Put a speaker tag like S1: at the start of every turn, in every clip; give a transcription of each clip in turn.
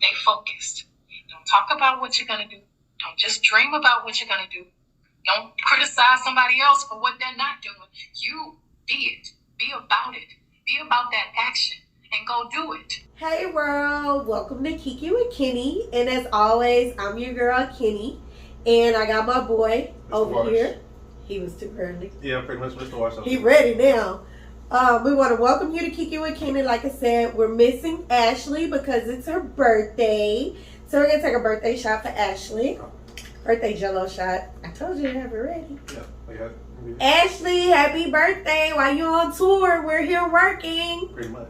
S1: Stay focused. Don't talk about what you're going to do. Don't just dream about what you're going to do. Don't criticize somebody else for what they're not doing. You be it. Be about it. Be about that action and go do it.
S2: Hey world, welcome to Kiki with Kenny. And as always, I'm your girl Kenny. And I got my boy
S3: Mr.
S2: over
S3: Wash.
S2: here. He was too early.
S3: Yeah, pretty much Mr. Wash.
S2: He ready now. We want to welcome you to Kiki with Kenny. Like I said, we're missing Ashley because it's her birthday. So we're going to take a birthday shot for Ashley. Birthday jello shot. I told you to have it ready.
S3: Yeah, we got it.
S2: Ashley, happy birthday. While you on tour, we're here working.
S3: Pretty much.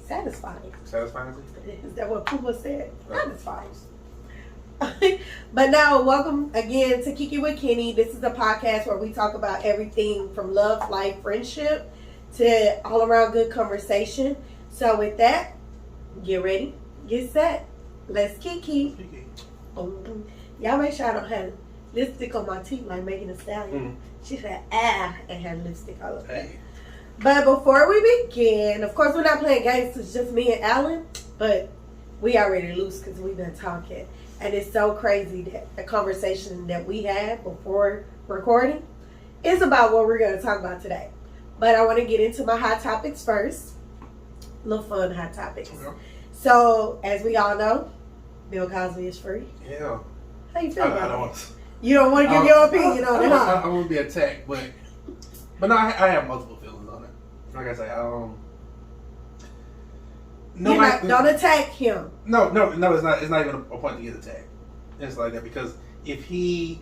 S2: Satisfying.
S3: Satisfying?
S2: Is that what Puma said?
S3: Right.
S2: Satisfying. But now, welcome again to Kiki with Kenny. This is a podcast where we talk about everything from love, life, friendship, to all around good conversation. So with that, get ready, get set. Let's Kiki. Boom. Y'all make sure I don't have lipstick on my teeth like Megan Thee Stallion. She said, and had lipstick all over.
S3: Hey.
S2: But before we begin, of course, we're not playing games. It's just me and Alan. But we already loose because we've been talking. And it's so crazy that the conversation that we had before recording is about what we're going to talk about today. But I want to get into my hot topics first. Little fun hot topics.
S3: Okay.
S2: So, as we all know, Bill Cosby is free.
S3: Yeah.
S2: How you feel about it?
S3: don't,
S2: You don't want to give your opinion on it, huh?
S3: I won't be attacked, but no, I have multiple feelings on it. Like I say,
S2: Don't attack him.
S3: No, it's not. It's not even a point to get attacked. It's like that because if he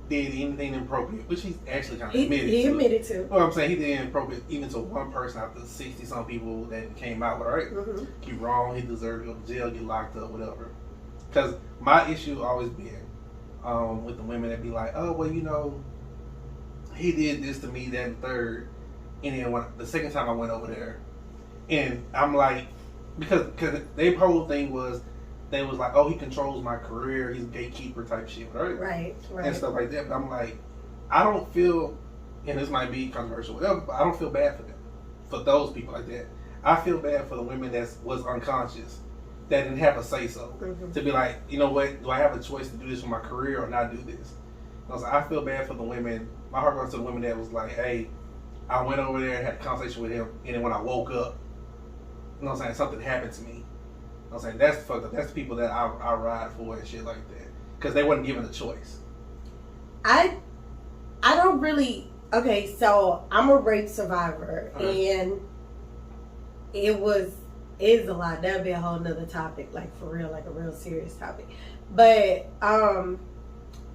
S3: did anything inappropriate, which he's actually kind of admitted
S2: He
S3: to.
S2: admitted to.
S3: Well, I'm saying he did inappropriate even to one person out of the 60-some people that came out with, right?
S2: Mm-hmm.
S3: He wrong. He deserved to go to jail, get locked up, whatever. Because my issue always been with the women that be like, oh, well, you know, he did this to me, that, and third. And then the second time I went over there, and I'm like, because their whole thing was, they was like, oh, he controls my career, he's a gatekeeper type shit, right?
S2: Right.
S3: And stuff like that. But I'm like, I don't feel, and this might be controversial, whatever, but I don't feel bad for them, for those people like that. I feel bad for the women that was unconscious, that didn't have a say so, to be like, you know what, do I have a choice to do this for my career or not do this? And I feel bad for the women. My heart goes to the women that was like, hey, I went over there and had a conversation with him, and then when I woke up, you know what I'm saying, something happened to me. You know what I'm saying, that's fucked up. That's the people that I ride for and shit like that, because they wasn't given a choice.
S2: I don't really. Okay, so I'm a rape survivor, and is a lot. That'd be a whole nother topic, like for real, like a real serious topic. But I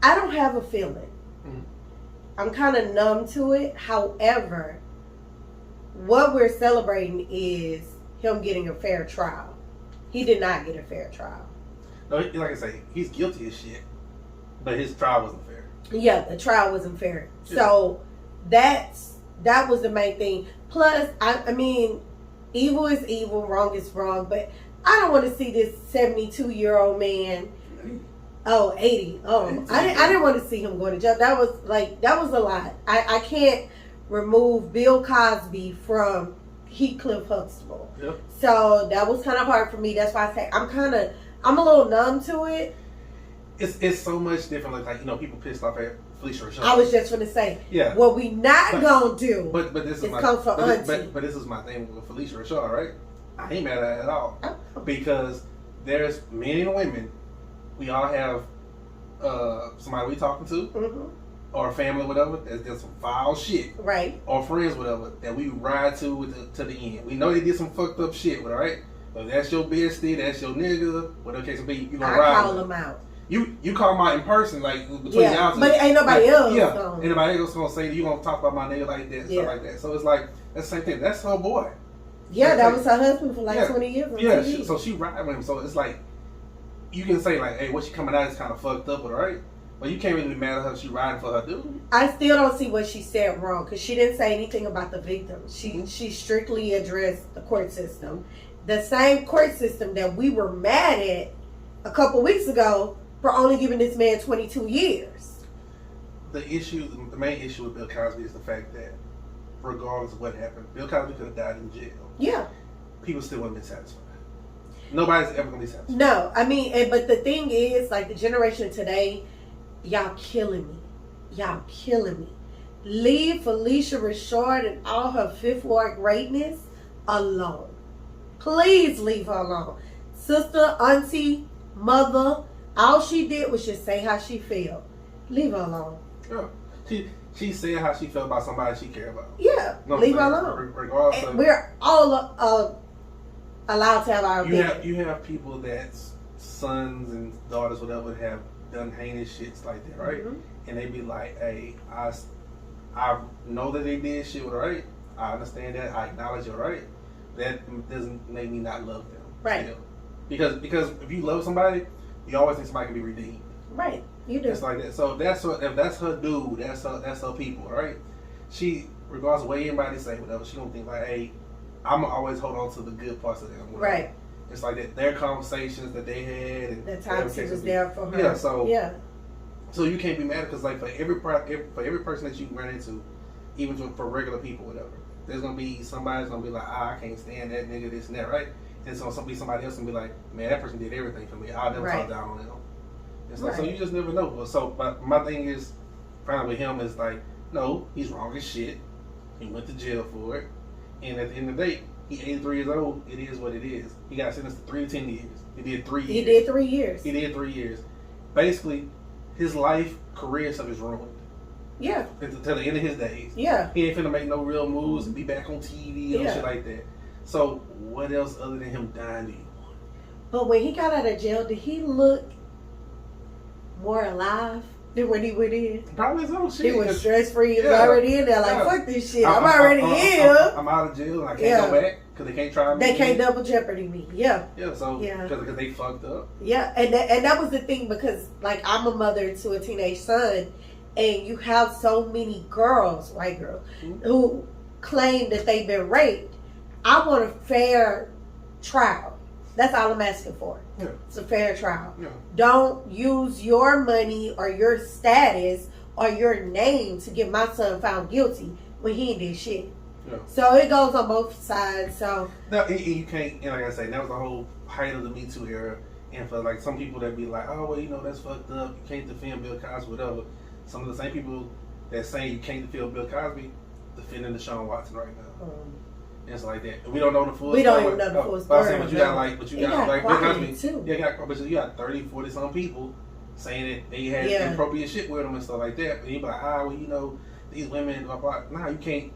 S2: don't have a feeling.
S3: Mm-hmm.
S2: I'm kind of numb to it. However, what we're celebrating is him getting a fair trial. He did not get a fair trial.
S3: No, like I say, he's guilty as shit, but his trial wasn't fair.
S2: Yeah, the trial wasn't fair.
S3: Yeah.
S2: So that was the main thing. Plus, I mean, evil is evil, wrong is wrong, but I don't want to see this 72-year-old man. 80. I didn't want to see him going to jail. That was a lot. I can't remove Bill Cosby from Heathcliff Huxtable.
S3: Yep.
S2: So that was kind of hard for me. That's why I say I'm a little numb to it.
S3: It's so much different. Like, you know, people pissed off at Felicia Rashad.
S2: I was just going to say,
S3: yeah,
S2: what we not gonna do.
S3: But this is
S2: come for auntie.
S3: But this is my thing with Felicia Rashad, right? I ain't mad at it at all,
S2: Oh.
S3: because there's men and women. We all have somebody we talking to,
S2: Mm-hmm.
S3: or family, whatever. There's some foul shit,
S2: Right.
S3: or friends, whatever, that we ride to the end. We know they did some fucked up shit, right? But if that's your bestie, that's your nigga, whatever case it be, you gonna ride.
S2: I call them out.
S3: You call them out in person, like between y'all two.
S2: But ain't nobody else.
S3: Yeah,
S2: gonna.
S3: ain't nobody else gonna say you gonna talk about my nigga like that, and stuff like that. So it's like that's the same thing. That's her boy.
S2: Yeah, that was her husband for 20 years.
S3: Yeah, so she ride with him. So it's like you can say like, hey, what she coming out is kind of fucked up, right? But you can't really be mad at her if she riding for her dude.
S2: I still don't see what she said wrong, because she didn't say anything about the victim. She strictly addressed the court system. The same court system that we were mad at a couple weeks ago for only giving this man 22 years.
S3: The main issue with Bill Cosby is the fact that regardless of what happened. Bill Cosby could have died in jail.
S2: Yeah.
S3: People still wouldn't be satisfied. Nobody's ever gonna be satisfied.
S2: No, I mean, but the thing is, like, the generation today, y'all killing me. Y'all killing me. Leave Felicia Rashad and all her Fifth Ward greatness alone. Please leave her alone. Sister, auntie, mother, all she did was just say how she felt. Leave her alone.
S3: Yeah. She said how she felt about somebody she cared about.
S2: Yeah, leave her alone.
S3: Regardless of,
S2: we're all allowed to have our opinion.
S3: You have people that's sons and daughters, whatever, have done heinous shits like that, right?
S2: Mm-hmm.
S3: And they be like, hey, I know that they did shit right. I understand that. I acknowledge it, right? That doesn't make me not love them.
S2: Right.
S3: Still. Because if you love somebody, you always think somebody can be redeemed.
S2: Right. You do.
S3: It's like that. So if that's her dude, that's her people, right? She, regardless of what anybody say, whatever, she don't think like, hey, I'm gonna always hold on to the good parts of them. Whatever.
S2: Right.
S3: It's like that. Their conversations that they had, and
S2: the times he was there for her.
S3: Yeah. So
S2: yeah.
S3: So you can't be mad because like for every person that you run into, even for regular people, whatever, there's gonna be somebody's gonna be like, I can't stand that nigga, this and that, right? And so somebody else gonna be like, man, that person did everything for me. I'll never talk down on them. And so you just never know. But my thing is, finally with him is like, no, he's wrong as shit. He went to jail for it, and at the end of the day, he's 83 years old. It is what it is. He got sentenced to 3 to 10 years. He did 3 years.
S2: He did 3 years.
S3: He did 3 years. Basically, his life, career stuff is ruined.
S2: Yeah.
S3: Until the end of his days.
S2: Yeah.
S3: He ain't finna make no real moves and be back on TV and shit like that. So, what else other than him dying do you want?
S2: But when he got out of jail, did he look more alive than when he went in?
S3: Probably so. Shit.
S2: He was stress free. He was already in there. Like, fuck this shit. I'm already here.
S3: I'm out of jail and I can't go back because they can't try me.
S2: They can't double jeopardy me. Yeah.
S3: Yeah. So because they fucked up.
S2: Yeah, and that was the thing because like I'm a mother to a teenage son, and you have so many girls, white girls, who claim that they've been raped. I want a fair trial. That's all I'm asking for.
S3: Yeah.
S2: It's a fair trial.
S3: Yeah.
S2: Don't use your money or your status or your name to get my son found guilty when he did shit.
S3: Yeah.
S2: So it goes on both sides. So
S3: no, and you can't. And like I say, that was the whole height of the Me Too era. And for like some people that be like, oh well, you know that's fucked up. You can't defend Bill Cosby, whatever. Some of the same people that saying you can't defend Bill Cosby defending Deshaun Watson right now. And it's like that. We don't know the full story.
S2: We don't even know the full story.
S3: But you got like, Bill Cosby
S2: too.
S3: You got 30, 40 some people saying that they had inappropriate shit with them and stuff like that. And you be like, well, you know, these women, blah, blah. Nah, you can't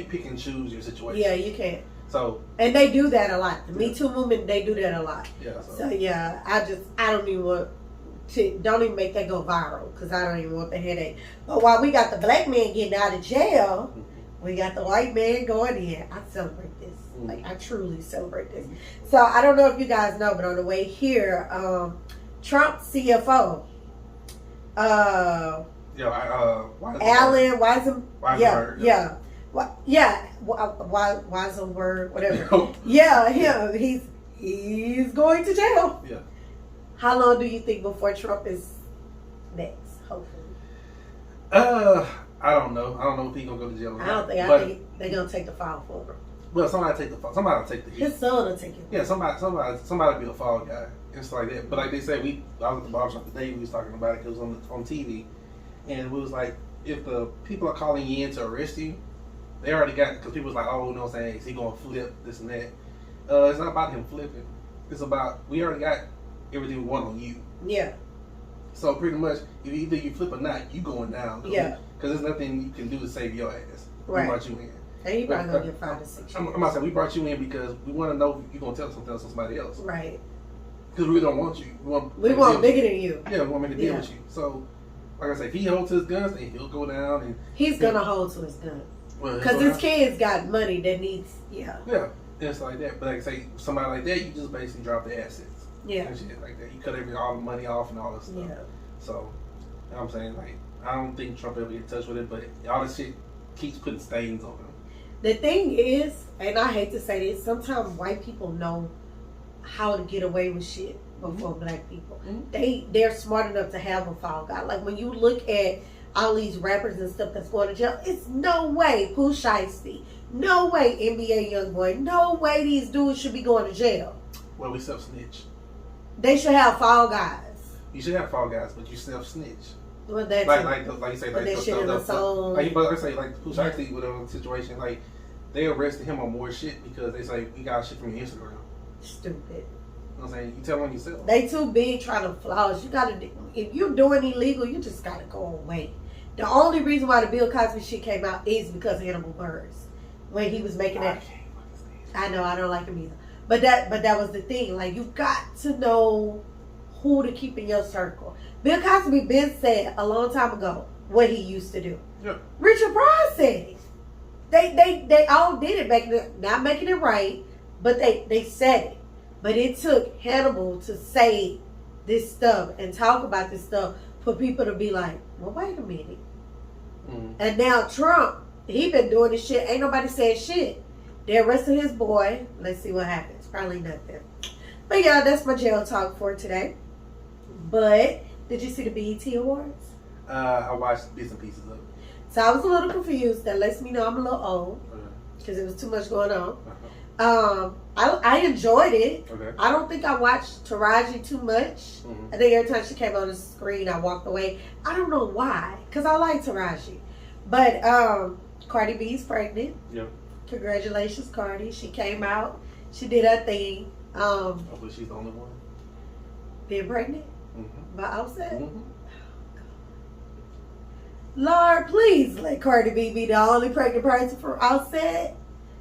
S3: pick and choose your situation.
S2: Yeah, you can't.
S3: So.
S2: And they do that a lot. The Me Too movement, they do that a lot.
S3: Yeah.
S2: So yeah, I don't even want to, don't even make that go viral because I don't even want the headache. But while we got the black man getting out of jail, we got the white man going in. I celebrate this. Like, I truly celebrate this. So, I don't know if you guys know, but on the way here, Trump CFO,
S3: Alan
S2: Weisenberg. Weisenberg, whatever. Yeah, him. He's going to jail.
S3: Yeah.
S2: How long do you think before Trump is next, hopefully?
S3: I don't know. I don't know if he's gonna go to jail.
S2: I think they're gonna take the file for him.
S3: Well, somebody will take the hit.
S2: His son will take it.
S3: Yeah, somebody be a fall guy. It's like that. But like they said, I was at the barbershop today. We was talking about it. It was on TV, and we was like, if the people are calling you in to arrest you, they already got, because people was like, oh, you know what I'm saying? Is he gonna flip this and that? It's not about him flipping. It's about we already got everything we want on you.
S2: Yeah. So
S3: pretty much, if either you flip or not, you going down.
S2: Yeah.
S3: Because there's nothing you can do to save your ass.
S2: Right.
S3: We brought you in.
S2: And you probably gonna get 5 to 6 years.
S3: I'm about to say we brought you in because we want to know if you're gonna tell something else to somebody else.
S2: Right.
S3: Because we don't want you.
S2: We want bigger than you.
S3: Yeah, we want to make a deal with you. So, like I said, if he holds to his guns, then he'll go down and
S2: he's gonna hold to his guns. Because his kids got money that needs. Yeah.
S3: Yeah. It's like that. But like I say, somebody like that, you just basically drop the assets.
S2: Yeah.
S3: And shit like that. You cut all the money off and all this stuff.
S2: Yeah.
S3: So, you know what I'm saying? Like, I don't think Trump ever get in touch with it, but all this shit keeps putting stains on him.
S2: The thing is, and I hate to say this, sometimes white people know how to get away with shit before black people. They're smart enough to have a fall guy. Like when you look at all these rappers and stuff that's going to jail. It's no way Pooh Shiesty, no way NBA Youngboy, no way these dudes should be going to jail.
S3: Well, we self-snitch.
S2: They should have fall guys.
S3: You should have fall guys, but you self-snitch.
S2: Well, that's
S3: like you say, like
S2: that shit in the song.
S3: Like I say, like Pooh Shiesty with a situation, like they arrested him on more shit because they say we got shit from your Instagram.
S2: Stupid.
S3: You know what I'm saying? You tell on yourself.
S2: They too big trying to floss. You gotta, if you're doing illegal, you just gotta go away. The only reason why the Bill Cosby shit came out is because of Hannibal Buress. When he was making that. I know, I don't like him either. But that was the thing. Like, you got to know who to keep in your circle. Bill Cosby been said a long time ago what he used to do.
S3: Yeah.
S2: Richard Pryor said it. They all did it back then. Not making it right, but they said it. But it took Hannibal to say this stuff and talk about this stuff for people to be like, well, wait a minute.
S3: Mm-hmm.
S2: And now Trump, he been doing this shit. Ain't nobody said shit. They arrested his boy. Let's see what happens. Probably nothing. But yeah, that's my jail talk for today. But did you see the BET Awards?
S3: I watched bits and pieces of it.
S2: So I was a little confused. That lets me know I'm a little old because it was too much going on. I enjoyed it.
S3: Okay.
S2: I don't think I watched Taraji too much.
S3: Mm-hmm.
S2: I think every time she came on the screen, I walked away. I don't know why, because I like Taraji. But Cardi B's pregnant.
S3: Yep.
S2: Congratulations, Cardi. She came out. She did her thing.
S3: Hopefully she's the only one.
S2: Being pregnant
S3: Mm-hmm.
S2: by Offset.
S3: Mm-hmm.
S2: Lord, please let Cardi B be the only pregnant person for Offset.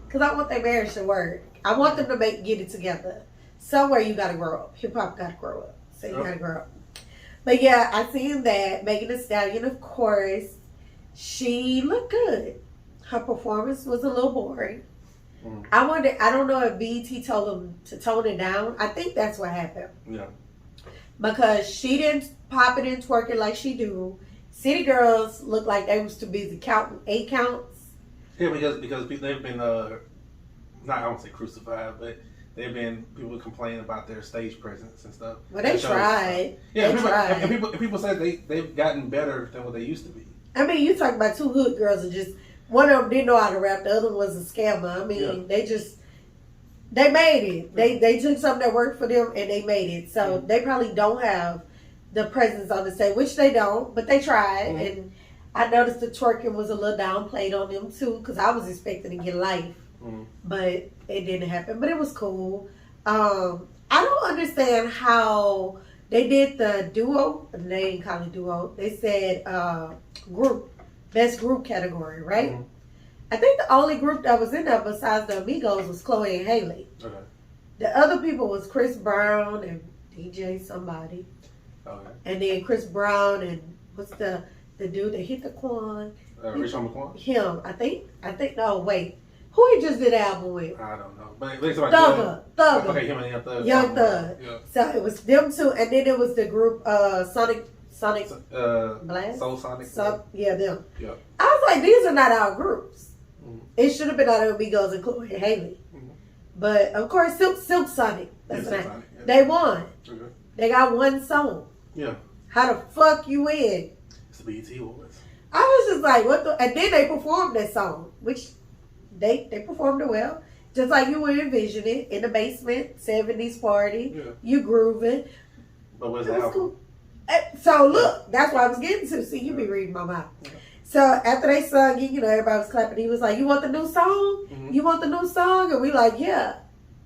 S2: Because I want their marriage to work. I want them to get it together. Somewhere you got to grow up. Hip hop got to grow up. So you got to grow up. But yeah, I seen that. Megan Thee Stallion, of course, she looked good. Her performance was a little boring.
S3: Mm.
S2: I don't know if BET told them to tone it down. I think that's what happened.
S3: Yeah.
S2: Because she didn't pop it and twerk it like she do. City Girls looked like they was too busy counting 8 counts.
S3: Yeah, because they've been not I won't say crucified, but people complaining about their stage presence and stuff.
S2: Well, they tried.
S3: Yeah,
S2: they tried.
S3: And people said they've gotten better than what they used to be.
S2: I mean, you talking about 2 hood girls and just one of them didn't know how to rap, the other one was a scammer. I mean, they made it. They took something that worked for them and they made it. So they probably don't have the presence on the stage, which they don't, but they tried.
S3: Mm-hmm.
S2: And I noticed the twerking was a little downplayed on them too, because I was expecting to get life. But it didn't happen. But it was cool. I don't understand how they did the duo. They didn't call it duo. They said group. Best group category, right?
S3: Mm-hmm.
S2: I think the only group that was in there besides the Amigos was Chloe and Haley.
S3: Okay.
S2: The other people was Chris Brown and DJ somebody.
S3: Okay.
S2: And then Chris Brown and what's the dude that hit the Quan?
S3: Richard McQuan?
S2: Him. I think, no, wait. Who he just did the album with?
S3: I don't know. But it's about
S2: Thugger.
S3: Okay, him and Young Thug.
S2: Young Thug.
S3: Yeah.
S2: So it was them two, and then it was the group Sonic Blast?
S3: Soul Sonic.
S2: Yeah, them.
S3: Yeah.
S2: I was like, these are not our groups.
S3: Mm-hmm.
S2: It should have been out of Amigos and Chloe and Haley.
S3: Mm-hmm.
S2: But of course, Silk Sonic. That's the name.
S3: Sonic, yeah.
S2: They won.
S3: Okay.
S2: They got one song.
S3: Yeah.
S2: How the fuck you win?
S3: It's the BET Awards.
S2: I was just like, what the? And then they performed that song, which they performed it well. Just like you would envision it in the basement, 70s party.
S3: Yeah.
S2: You grooving.
S3: But what's
S2: It
S3: the
S2: was
S3: album?
S2: cool. So look, that's what I was getting to. See, you be reading my mouth.
S3: Yeah.
S2: So after they sung it, everybody was clapping. He was like, "You want the new song?
S3: Mm-hmm.
S2: You want the new song?" And we like, "Yeah."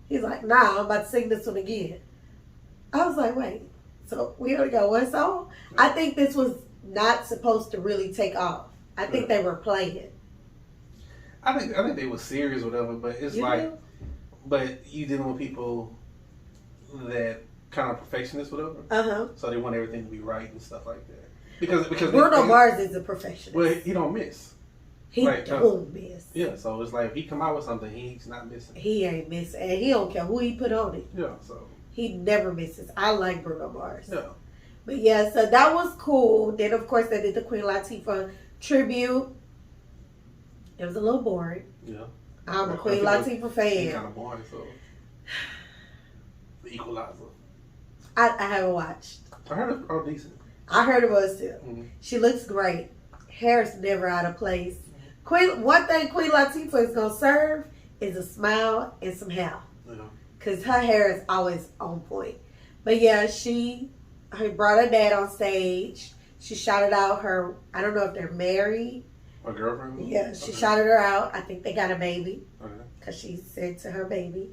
S2: He's like, "Nah, I'm about to sing this one again." I was like, "Wait, so we only got one song?"
S3: Yeah.
S2: I think this was not supposed to really take off. I think they were playing.
S3: I think they were serious or whatever, but it's but you dealing with people that kind of perfectionists, whatever. So they want everything to be right and stuff like that. Because
S2: Bruno Mars is a perfectionist.
S3: Well, he don't miss.
S2: He don't miss.
S3: Yeah, so it's like if he come out with something, he's not missing.
S2: He ain't missing, and he don't care who he put on it.
S3: Yeah, so
S2: he never misses. I like Bruno Mars.
S3: Yeah.
S2: But yeah, so that was cool. Then of course they did the Queen Latifah tribute. It was a little boring.
S3: Yeah.
S2: I'm a Queen Latifah fan.
S3: Kind of boring, so The Equalizer.
S2: I haven't watched.
S3: I heard it's decent.
S2: I heard it was too.
S3: Mm-hmm.
S2: She looks great. hair's never out of place. One thing Queen Latifah is gonna serve is a smile and some hair. Cause her hair is always on point. But yeah, she brought her dad on stage. She shouted out her, I don't know if they're married.
S3: Her girlfriend?
S2: Yeah, she shouted her out. I think they got a baby. Cause she said to her baby.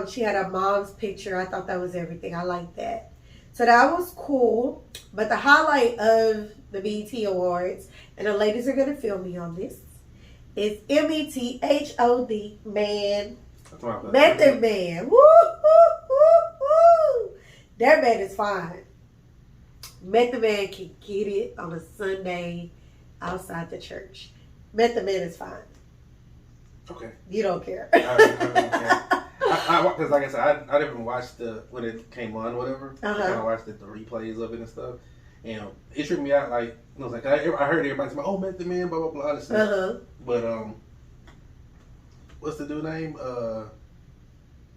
S2: She had her mom's picture. I thought that was everything. I like that. So that was cool. But the highlight of the BET Awards, and the ladies are going to feel me on this, is METHOD, man. Method Man. Woo, woo, woo, woo. That man is fine. Method Man can get it on a Sunday outside the church. Method Man is fine.
S3: Okay.
S2: You don't care.
S3: I don't care. Because like I said, I didn't watch when it came on, whatever. I kind of watched the replays of it and stuff, and it tripped me out. Like I was like, I heard everybody say, "Oh, Method Man," blah blah blah. This But what's the dude name?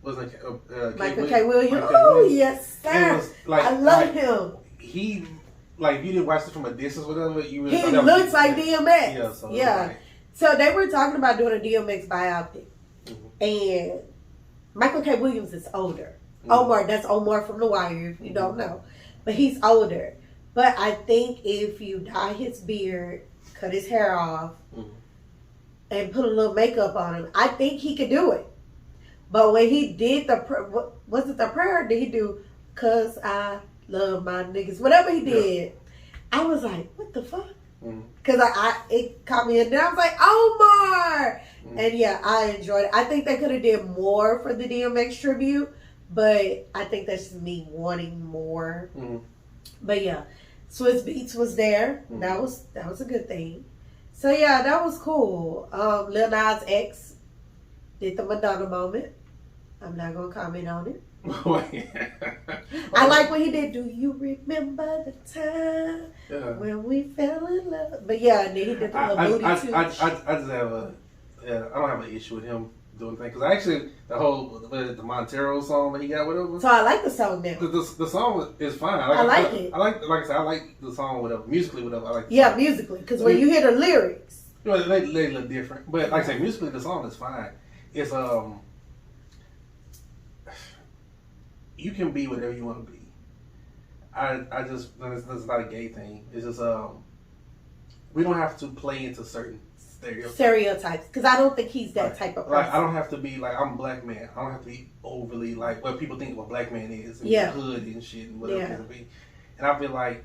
S3: What's like
S2: Michael K. Williams. Oh yes, sir.
S3: Like,
S2: I love him.
S3: He if you didn't watch it from a distance, whatever, you really
S2: he looks like DMX.
S3: Yeah. So
S2: yeah. So they were talking about doing a DMX biopic, and Michael K. Williams is older. Omar, that's Omar from The Wire, if you don't know. But he's older. But I think if you dye his beard, cut his hair off, and put a little makeup on him, I think he could do it. But when he did was it the prayer? Did he do, 'cause I love my niggas? Whatever he did, I was like, what the fuck? Because it caught me in there. I was like, Omar! And yeah, I enjoyed it. I think they could have did more for the DMX tribute, but I think that's just me wanting more. But yeah, Swiss Beats was there. That was a good thing. So yeah, that was cool. Lil Nas X did the Madonna moment. I'm not gonna comment on it. I like when he did. Do you remember the time when we fell in love? But yeah, and then he did the little booty too.
S3: I just have I don't have an issue with him doing things, because actually the whole the Montero song that he got with him.
S2: So I like the song now.
S3: The song is fine.
S2: I like it.
S3: Like I said, I like the song whatever musically whatever. I like.
S2: Musically, because when you hear the lyrics,
S3: they look different. But like I say, musically the song is fine. It's you can be whatever you want to be. I just it's not a gay thing. It's just we don't have to play into certain stereotypes, because I don't think he's that type of person. Like I don't have to be like, I'm a black man. I don't have to be overly like what people think what black man is, and hood and shit and whatever it can be. And I feel like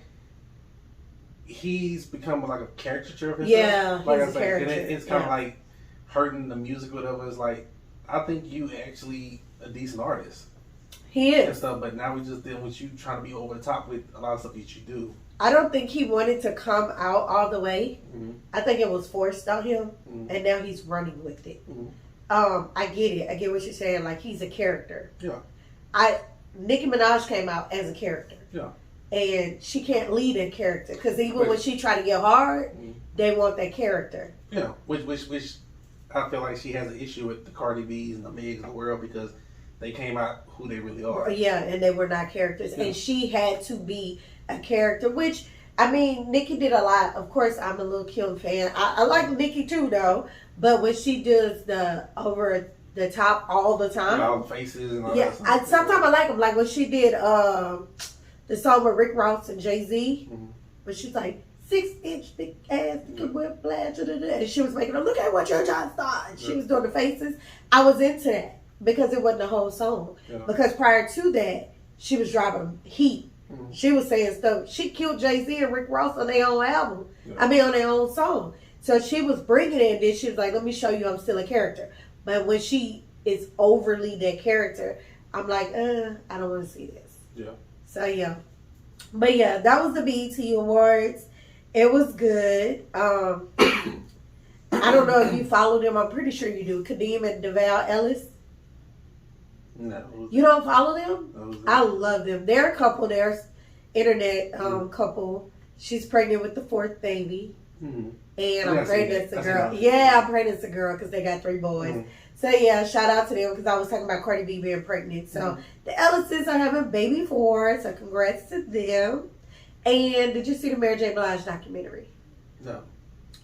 S3: he's become like a caricature of himself.
S2: Yeah,
S3: like
S2: he's a character.
S3: And it's kind of like hurting the music, or whatever. It's like, I think you actually a decent artist.
S2: He is.
S3: And stuff, but now we just dealing with you trying to be over the top with a lot of stuff that you do.
S2: I don't think he wanted to come out all the way. I think it was forced on him, and now he's running with it. I get it. I get what you're saying. Like, he's a character.
S3: Yeah.
S2: Nicki Minaj came out as a character.
S3: Yeah.
S2: And she can't lead a character, because even when she try to get hard, they want that character.
S3: Yeah. Which I feel like she has an issue with the Cardi B's and the Megs of the world, because they came out who they really are.
S2: Yeah, and they were not characters. Yeah. And she had to be a character, which, I mean, Nicki did a lot. Of course, I'm a Lil Kim fan. I like Nicki too, though. But when she does the over the top all the time.
S3: And all the faces and all that stuff.
S2: Sometimes I like them. Like when she did the song with Rick Ross and Jay-Z. But she's like, 6-inch thick ass, could whip blast, and she was making them look at what you're trying to start. And she was doing the faces. I was into that. Because it wasn't the whole song. Yeah. Because prior to that, she was dropping heat. She was saying stuff. She killed Jay-Z and Rick Ross on their own album. On their own song. So she was bringing it, and then she was like, let me show you I'm still a character. But when she is overly that character, I'm like, I don't want to see this.
S3: Yeah.
S2: So, yeah. But, yeah, that was the BET Awards. It was good. I don't know if you follow them. I'm pretty sure you do. Kadeem and DeVal Ellis.
S3: No.
S2: You don't follow them? I love them. They're a couple. They're internet couple. She's pregnant with the 4th baby. And I'm praying it's a girl. Yeah, I'm praying it's a girl because they got 3 boys. So yeah, shout out to them, because I was talking about Cardi B being pregnant. So the Ellises are having baby 4. So congrats to them. And did you see the Mary J. Blige documentary?
S3: No.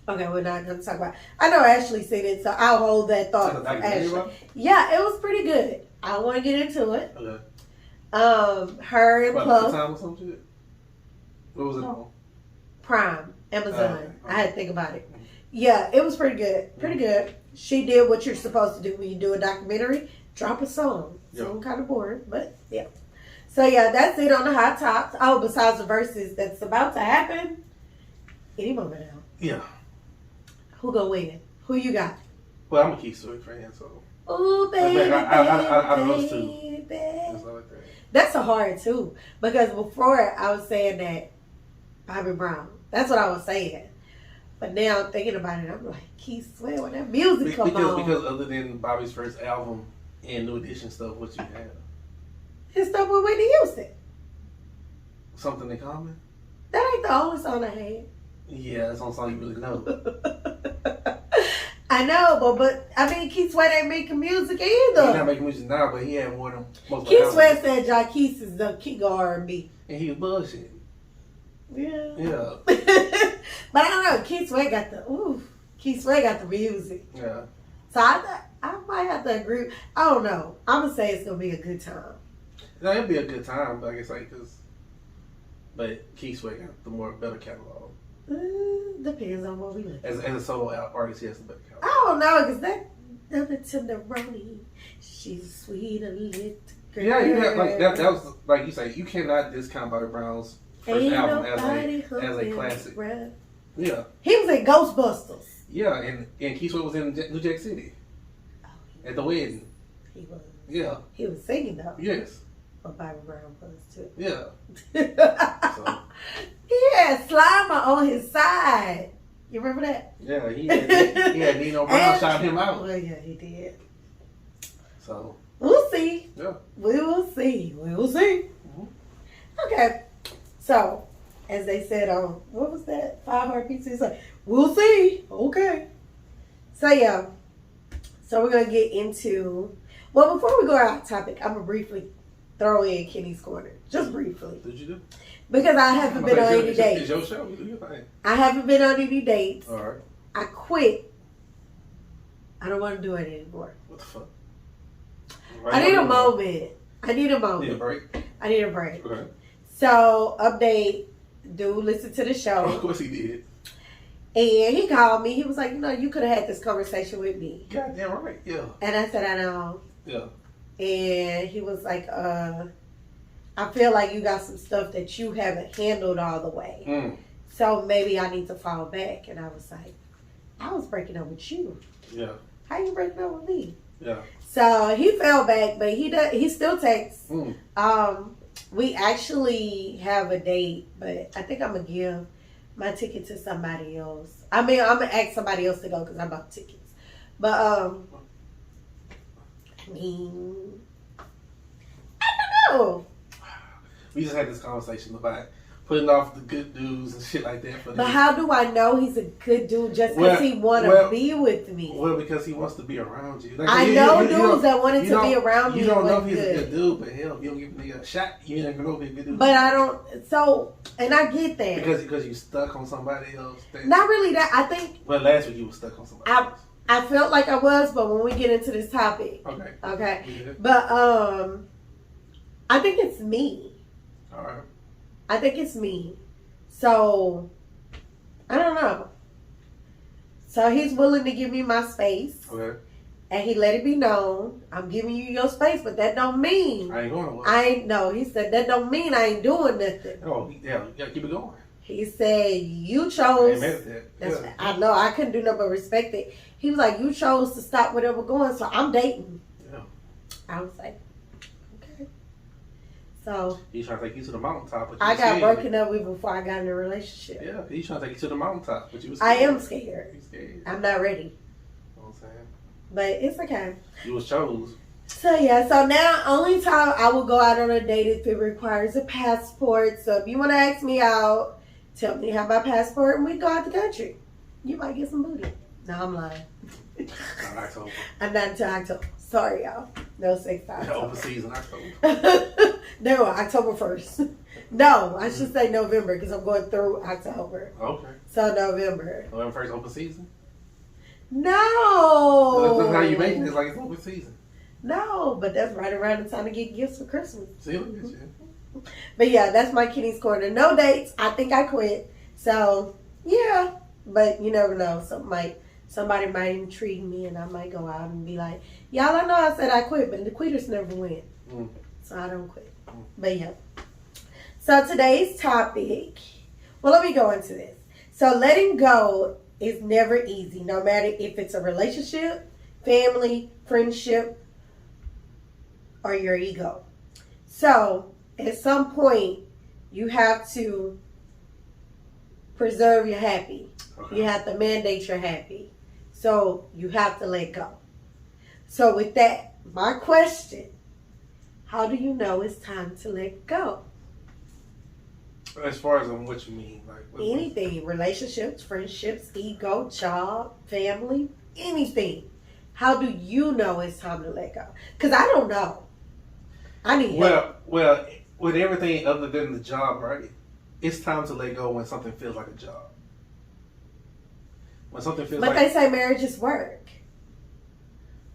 S2: Okay, we're not going to talk about it. I know Ashley seen it, so I'll hold that thought for Ashley. Yeah, it was pretty good. I don't want to get into it.
S3: Okay.
S2: Her and Puff.
S3: Time or some shit? What was it on?
S2: Prime, Amazon.
S3: Okay.
S2: I had to think about it. Yeah, it was pretty good. Pretty good. She did what you're supposed to do when you do a documentary. Drop a song. So kind of boring, but yeah. So yeah, that's it on the hot tops. Oh, besides the verses that's about to happen any moment now.
S3: Yeah.
S2: Who gonna win? Who you got?
S3: Well, I'm a Keith Sweat fan, so.
S2: Ooh, baby,
S3: I those two.
S2: That's a hard too, because before I was saying that Bobby Brown. That's what I was saying. But now I'm thinking about it, I'm like, Keith Sweat, when that music come on.
S3: Because other than Bobby's first album and New Edition stuff, what you have?
S2: His stuff with Whitney Houston.
S3: Something in common?
S2: That ain't the only song I had.
S3: Yeah, that's the only song you really know.
S2: I know, but I mean, Keith Sweat ain't making music either.
S3: He's not making music now, but he had more than most.
S2: Keith Sweat said Jacquees is the king of R&B.
S3: And he was bullshit.
S2: Yeah.
S3: Yeah.
S2: But I don't know. Keith Sweat got the music.
S3: Yeah.
S2: So I might have to agree. I don't know. I'm gonna say it's gonna be a good time.
S3: No, it'll be a good time, but I guess but Keith Sweat got the better catalog.
S2: Depends on what we look.
S3: As a solo artist, he has the better catalog.
S2: I don't know, because that tenderoni, she's sweet and lit. Girl.
S3: Yeah, like that was like you say, you cannot discount Bobby Brown's first album as a classic. Yeah.
S2: He was in Ghostbusters.
S3: Yeah, and Keith Sweat was in New Jack City. At the wedding.
S2: He was.
S3: Yeah.
S2: He was singing though.
S3: Yes.
S2: But Bobby Brown was too.
S3: Yeah.
S2: So. He had Slimer on his side. You remember that?
S3: Yeah, he had Nino Brown shout him out.
S2: Well, yeah, he did.
S3: So.
S2: We'll see.
S3: Yeah.
S2: We will see. We will see. Mm-hmm. Okay. So, as they said on, what was that? 5 Heartbeats? It's like, we'll see. Okay. So, yeah. So, we're going to get into, well, before we go out topic, I'm going to briefly throw in Kenny's Corner. Just briefly.
S3: Did you do?
S2: Because I haven't been on any dates.
S3: It's your show. Do your thing.
S2: I haven't been on any dates.
S3: All right.
S2: I quit. I don't want to do it anymore.
S3: What the fuck?
S2: I need a moment. Need a
S3: break?
S2: I need a break.
S3: Okay.
S2: So, update. Do listen to the show.
S3: Of course he did.
S2: And he called me. He was like, you could have had this conversation with me.
S3: Goddamn right. Yeah.
S2: And I said, I know.
S3: Yeah.
S2: And he was like, I feel like you got some stuff that you haven't handled all the way. So maybe I need to fall back. And I was like, I was breaking up with you.
S3: Yeah.
S2: How you breaking up with me?
S3: Yeah.
S2: So he fell back, but he still texts. We actually have a date, but I think I'm going to give my ticket to somebody else. I mean, I'm going to ask somebody else to go because I bought tickets. But, I mean, I don't know.
S3: We just had this conversation about putting off the good news and shit like that.
S2: But how do I know he's a good dude just because he want to be with me?
S3: Well, because he wants to be around you. Like,
S2: I know dudes that wanted to be around me.
S3: You don't know if he's a good dude, but hell, if you don't give a nigga a shot, you ain't gonna know if he's a good dude.
S2: But I don't, and I get that.
S3: Because you stuck on somebody else.
S2: Not really that, I think.
S3: But last week you were stuck on somebody else.
S2: I felt like I was, but when we get into this topic. Okay.
S3: Yeah.
S2: But, I think it's me.
S3: All right.
S2: I think it's me. So, I don't know. So, he's willing to give me my space.
S3: Okay.
S2: And he let it be known, I'm giving you your space, but that don't mean.
S3: I ain't going nowhere.
S2: No, he said, that don't mean I ain't doing nothing.
S3: Oh, yeah, you gotta keep it going.
S2: He said, you chose.
S3: I ain't mad at that.
S2: I know, I couldn't do nothing but respect it. He was like, you chose to stop whatever going, so I'm dating.
S3: Yeah.
S2: I was like, okay. So.
S3: He's trying to take you to the mountaintop. But
S2: I got broken up with before I got in a relationship.
S3: Yeah, he's trying to take you to the mountaintop, but you was
S2: scared.
S3: I
S2: am scared.
S3: You're scared.
S2: I'm not ready.
S3: You know what I'm saying?
S2: But it's okay.
S3: You was chose.
S2: So yeah, so now only time I will go out on a date if it requires a passport. So if you want to ask me out, tell me how my passport and we go out the country. You might get some booty. No, I'm lying.
S3: Not October.
S2: I'm not until October. Sorry, y'all. No sex time.
S3: Overseas in October.
S2: No, October 1st. No, I should say November because I'm going through October.
S3: Okay.
S2: So November.
S3: November 1st, open season?
S2: No.
S3: That's how you make it. It's like it's open season.
S2: No, but that's right around the time to get gifts for Christmas.
S3: See, look at you.
S2: But yeah, that's my Kenny's Corner. No dates. I think I quit. So, yeah. But you never know. Somebody might intrigue me and I might go out and be like, y'all, I know I said I quit, but the quitters never win. So I don't quit. But yeah. So today's topic, well, let me go into this. So letting go is never easy, no matter if it's a relationship, family, friendship, or your ego. So at some point, you have to preserve your happy.
S3: Okay.
S2: You have to mandate your happy. So you have to let go. So with that, my question, how do you know it's time to let go?
S3: As far as what you mean, like
S2: Anything, relationships, friendships, ego, job, family, anything. How do you know it's time to let go? Because I don't know. I need help.
S3: Well, with everything other than the job, right? It's time to let go when something feels like a job. When something feels
S2: But
S3: like
S2: they say marriage is work.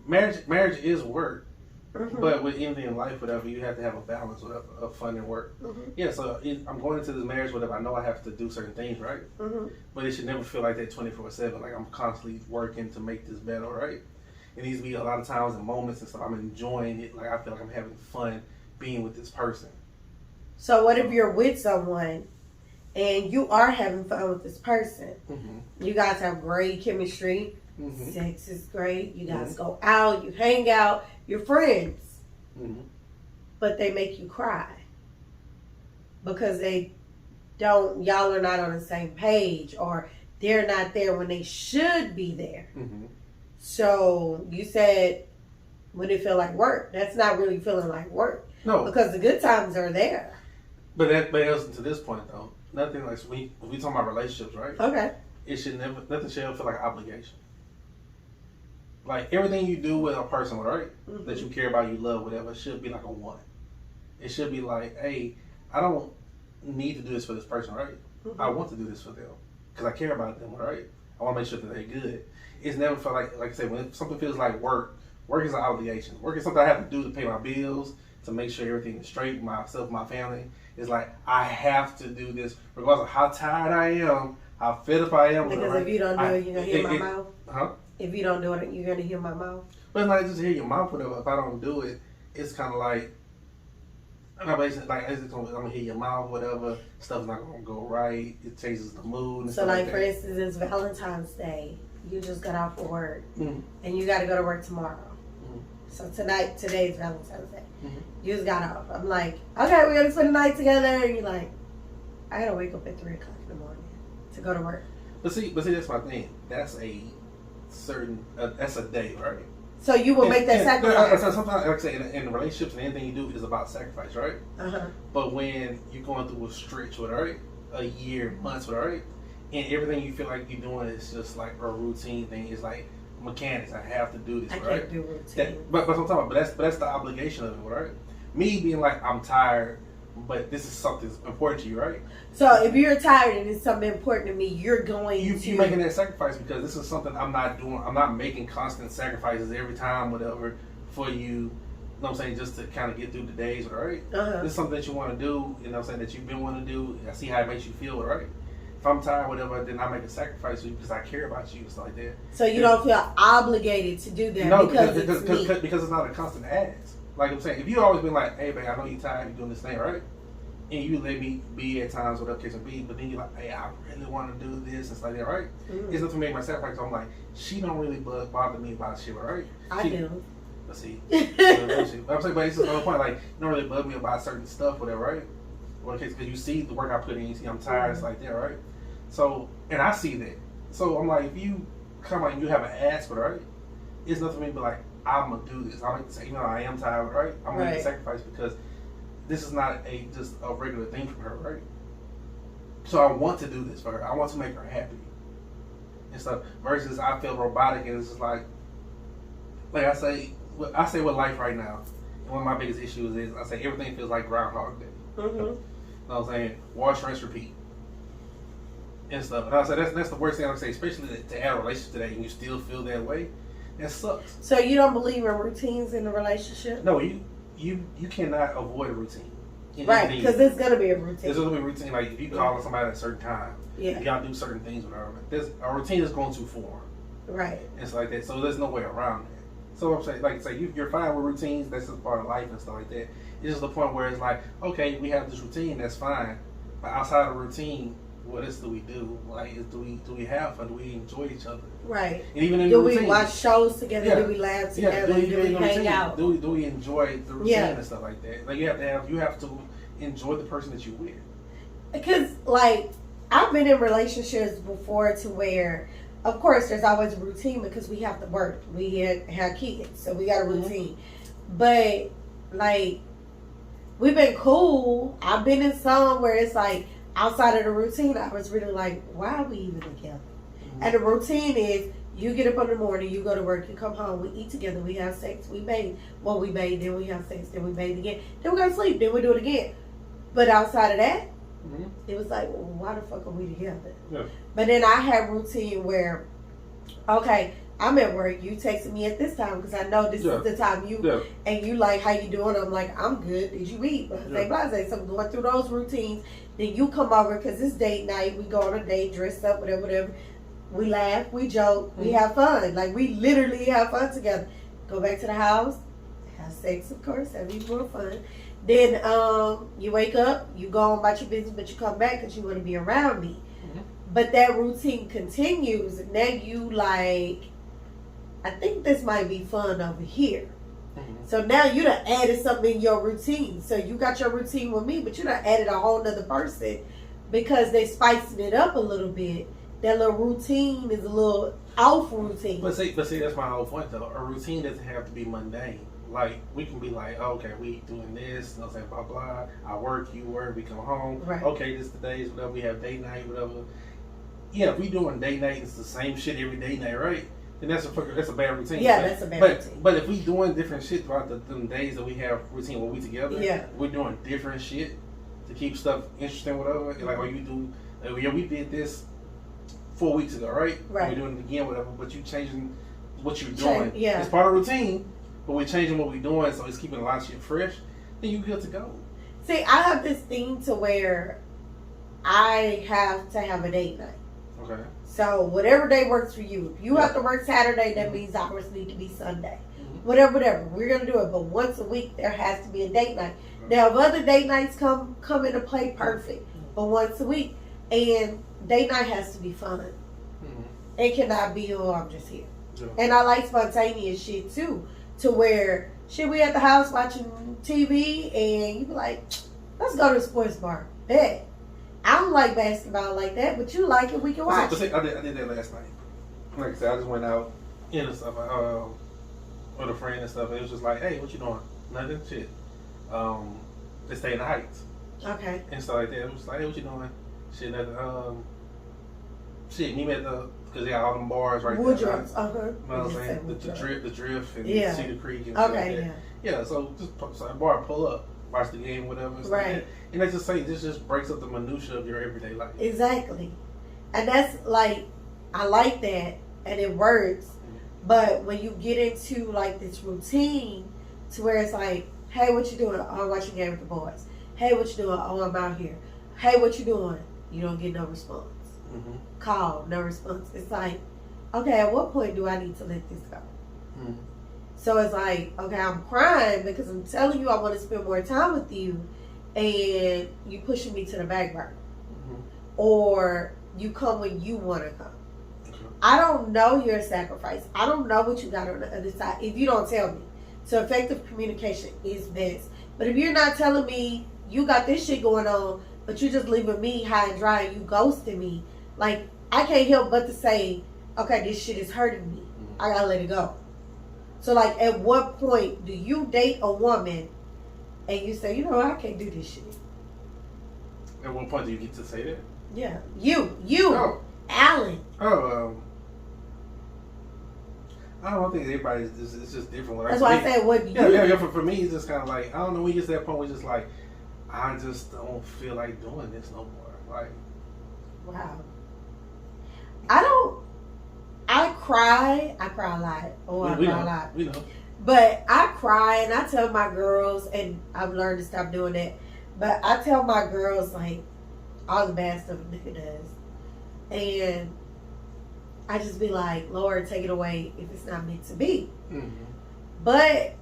S3: marriage is work.
S2: Mm-hmm.
S3: But with anything in life, whatever, you have to have a balance of fun and work.
S2: Mm-hmm.
S3: Yeah, so I'm going into this marriage, whatever. I know I have to do certain things, right?
S2: Mm-hmm.
S3: But it should never feel like that 24/7. Like I'm constantly working to make this better, right? It needs to be a lot of times and moments and stuff. I'm enjoying it. Like I feel like I'm having fun being with this person.
S2: So what if you're with someone and you are having fun with this person?
S3: Mm-hmm.
S2: You guys have great chemistry.
S3: Mm-hmm.
S2: Sex is great. You guys go out. You hang out. You're friends.
S3: Mm-hmm.
S2: But they make you cry. Because y'all are not on the same page. Or they're not there when they should be there.
S3: Mm-hmm.
S2: So you said when it feel like work. That's not really feeling like work.
S3: No.
S2: Because the good times are there.
S3: But that brings to this point though. Nothing like we talking about relationships, right?
S2: Okay.
S3: It should never nothing should ever feel like an obligation. Like everything you do with a person, right?
S2: Mm-hmm.
S3: That you care about, you love, whatever, should be like a one. It should be like, hey, I don't need to do this for this person, right?
S2: Mm-hmm.
S3: I want to do this for them because I care about them, right? I want to make sure that they're good. It's never felt like I said, when something feels like work is an obligation. Work is something I have to do to pay my bills, to make sure everything is straight, myself, my family. It's like I have to do this regardless of how tired I am, how fit up I am.
S2: Because if you don't do it, you're going to hear my mouth.
S3: Huh?
S2: If you don't do it, you're going to hear my mouth.
S3: But like just hear your mouth, whatever. If I don't do it, it's kind of like I'm basically like I'm gonna hear your mouth, whatever. Stuff's not gonna go right. It changes the mood. And
S2: So
S3: stuff
S2: like for
S3: that.
S2: instance, it's Valentine's Day. You just got off of work,
S3: Mm-hmm.
S2: and you got to go to work tomorrow.
S3: Mm-hmm.
S2: So today's Valentine's Day.
S3: Mm-hmm.
S2: You just got off. I'm like, okay, we're gonna spend the night together. And you're like, I gotta wake up at 3:00 in the morning to go to work.
S3: But see, that's my thing. That's a certain. That's a day, right?
S2: So you will make that sacrifice.
S3: Sometimes, like I say, in relationships and anything you do is about sacrifice, right?
S2: Uh-huh.
S3: But when you're going through a stretch with, right, a year, months with, right, and everything you feel like you're doing is just like a routine thing. It's like mechanics. I have to do this,
S2: I
S3: right?
S2: can't do routine.
S3: But what I'm talking about, but that's the obligation of it, right? Me being like I'm tired, but this is something that's important to you, right?
S2: So if you're tired and it's something important to me, you're going to...
S3: You're making that sacrifice because this is something I'm not doing. I'm not making constant sacrifices every time, whatever, for you. You know what I'm saying? Just to kind of get through the days, right?
S2: Uh-huh.
S3: This is something that you want to do, you know what I'm saying, that you've been wanting to do. I see how it makes you feel, right? If I'm tired, whatever, then I make a sacrifice for you because I care about you and stuff like that.
S2: So you don't feel obligated to do that because
S3: it's not a constant ask. Like I'm saying, if you always been like, hey, babe, I know you're tired of doing this thing, right? And you let me be at times, whatever case may be, but then you're like, hey, I really want to do this and stuff like that, right?
S2: Mm-hmm.
S3: It's nothing to make my sacrifice. So I'm like, she don't really bother me about shit, right?
S2: I do.
S3: Let's see. I'm saying, but it's just another point. Like, you don't really bug me about certain stuff, whatever, right? Well, because you see the work I put in, you see I'm tired, it's like that, right? So, and I see that. So I'm like, if you come out and you have an ask, right? It's nothing for me, but like, I'm gonna do this. I'm gonna say, I am tired, right? I'm gonna make a sacrifice because this is not just a regular thing for her, right? So I want to do this for her. I want to make her happy and stuff. Versus I feel robotic and it's just like I say with life right now, one of my biggest issues is I say everything feels like Groundhog Day.
S2: Mm-hmm.
S3: You know what I'm saying? Wash, rinse, repeat. And stuff. And I say that's the worst thing I would say, especially to add a relationship to that and you still feel that way. That sucks.
S2: So you don't believe in routines in a relationship?
S3: No, you cannot avoid a routine.
S2: Right, because there's gonna be a routine.
S3: There's gonna be a routine. Like if you call somebody at a certain time,
S2: yeah,
S3: you gotta do certain things with her. There's a routine is going to form.
S2: Right.
S3: And stuff like that. So there's no way around that. So I'm saying, like I say, you're fine with routines. That's just part of life and stuff like that. It's just the point where it's like, okay, we have this routine. That's fine. But outside of routine, what else do we do? Like, do we have fun? Do we enjoy each other?
S2: Right.
S3: And even in
S2: do
S3: the routine,
S2: we watch shows together?
S3: Yeah.
S2: Do we laugh together?
S3: Do
S2: we hang out?
S3: Do we enjoy the routine and stuff like that? Like you have to enjoy the person that you with.
S2: Because like I've been in relationships before to where, of course, there's always a routine because we have to work. We have kids, so we got a routine. Mm-hmm. But like we've been cool. I've been in some where it's like outside of the routine, I was really like, why are we even together? Mm-hmm. And the routine is you get up in the morning, you go to work, you come home, we eat together, we have sex, we bathe. Well, we bathe, then we have sex, then we bathe again, then we go to sleep, then we do it again. But outside of that, mm-hmm. It was like, well, why the fuck are we together? Yeah. But then I had routine where, okay, I'm at work, you texting me at this time because I know this is the time you, and you like, how you doing? I'm like, I'm good. Did you eat? Blase. So going through those routines, then you come over because it's date night. We go on a date, dressed up, whatever. We laugh, we joke, we have fun. Like, we literally have fun together. Go back to the house, have sex, of course, have even more fun. Then you wake up, you go on about your business, but you come back because you want to be around me. Mm-hmm. But that routine continues, and then you like, I think this might be fun over here. Mm-hmm. So now you done added something in your routine. So you got your routine with me, but you done added a whole nother person because they spicing it up a little bit. That little routine is a little off routine.
S3: But see, that's my whole point though. A routine doesn't have to be mundane. Like, we can be like, oh, okay, we doing this, you know what I'm saying, blah, blah. I work, you work, we come home. Right. Okay, this is the days, whatever, we have date night, whatever. Yeah, if we doing date night, it's the same shit every day night, right? Then that's a bad routine.
S2: Yeah, that's a bad routine.
S3: But if we doing different shit throughout the days that we have routine when we together, we're doing different shit to keep stuff interesting, whatever. Like, or you do, yeah, we did this 4 weeks ago, right? Right. We're doing it again, whatever, but you changing what you're doing. Yeah. It's part of routine, but we're changing what we're doing, so it's keeping a lot of shit fresh. Then you're good to go.
S2: See, I have this thing to where I have to have a date night. Okay. So whatever day works for you. If you have to work Saturday, that means ours need to be Sunday. Mm-hmm. Whatever. We're going to do it. But once a week, there has to be a date night. Okay. Now, if other date nights come into play, perfect. But once a week. And date night has to be fun. Mm-hmm. It cannot be, oh, I'm just here. Yeah. And I like spontaneous shit, too. To where, shit, we at the house watching TV, and you be like, let's go to the sports bar. Bet. I don't like basketball like that, but you like it, we can watch it.
S3: I did that last night. Like I said, I just went out and stuff with a friend and stuff. It was just like, hey, what you doing? Nothing, shit. They stay in the Heights. Okay. And stuff like that. It was like, hey, what you doing? Shit, meet me at because they got all them bars right
S2: Woodruff.
S3: There. Right?
S2: Okay.
S3: You know what I'm saying? The drift and Cedar Creek and stuff like that. Yeah, so just bar pull up, watch the game, whatever. Right. And they just say this just breaks up the minutia of your everyday life.
S2: Exactly. And that's like, I like that and it works. Mm-hmm. But when you get into like this routine to where it's like, hey, what you doing? Oh, I'm watching game with the boys. Hey, what you doing? Oh, I'm out here. Hey, what you doing? You don't get no response. Mm-hmm. Call, no response. It's like, okay, at what point do I need to let this go? Mm-hmm. So it's like, okay, I'm crying because I'm telling you I want to spend more time with you, and you pushing me to the back burner. Mm-hmm. Or you come when you want to come. Okay. I don't know your sacrifice. I don't know what you got on the other side if you don't tell me. So effective communication is best. But if you're not telling me you got this shit going on, but you just leaving me high and dry and you ghosting me, like, I can't help but to say, okay, this shit is hurting me. I gotta let it go. So, like, at what point do you date a woman and you say, you know, I can't do this shit?
S3: At what point do you get to say that?
S2: Yeah. You, Alan.
S3: I don't think everybody's it's just different.
S2: That's why I said, what do you?
S3: Yeah. For me, it's just kind of like, I don't know. We get to that point where it's just like, I just don't feel like doing this no more. Like,
S2: wow. I cry a lot. Oh, I cry a lot.
S3: We know.
S2: But I cry and I tell my girls, and I've learned to stop doing that. But I tell my girls like all the bad stuff a nigga does, and I just be like, Lord, take it away if it's not meant to be.
S3: Mm-hmm.
S2: But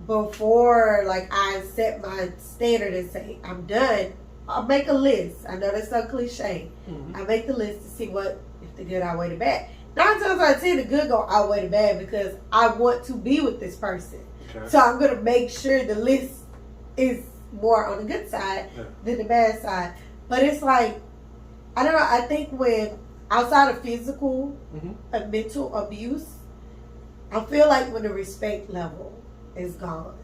S2: before like I set my standard and say I'm done, I'll make a list. I know that's so cliche.
S3: Mm-hmm.
S2: I make the list to see what if the good outweigh the bad. 9 times out of 10, the good gonna outweigh the bad because I want to be with this person.
S3: Okay.
S2: So I'm gonna make sure the list is more on the good side than the bad side. But it's like, I don't know. I think when outside of physical and mental abuse, I feel like when the respect level is gone,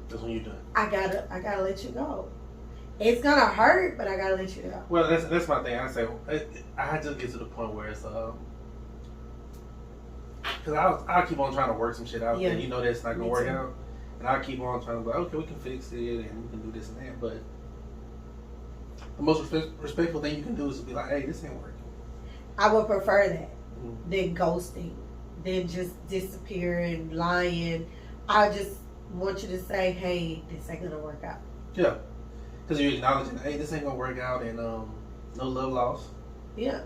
S3: that's when you're done.
S2: I gotta let you go. It's gonna hurt, but I gotta let you go.
S3: Well, that's my thing. I say I just get to the point where it's because I keep on trying to work some shit out, and you know that's not gonna work out, and I keep on trying to be like, okay, we can fix it, and we can do this and that, but the most respectful thing you can do is to be like, hey, this ain't working.
S2: I would prefer that than ghosting, than just disappearing, lying. I just want you to say, hey, this ain't gonna work out.
S3: Yeah, because you're acknowledging, hey, this ain't gonna work out, and no love lost.
S2: Yeah.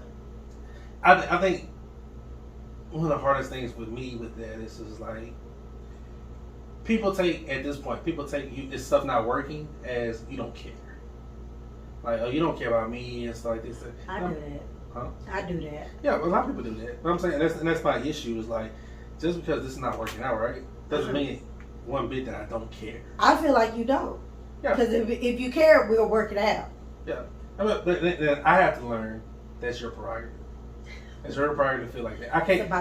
S3: I think one of the hardest things with me with that is just like, people take you, this stuff not working as you don't care. Like, oh, you don't care about me and stuff like this.
S2: I do that.
S3: Huh?
S2: I do that.
S3: Yeah, a lot of people do that. But I'm saying that's my issue is like, just because this is not working out right doesn't mean one bit that I don't care.
S2: I feel like you don't.
S3: Yeah.
S2: Because if you care, we'll work it out.
S3: Yeah. But then I have to learn that's your prerogative. It's your prerogative to feel like that. I can't.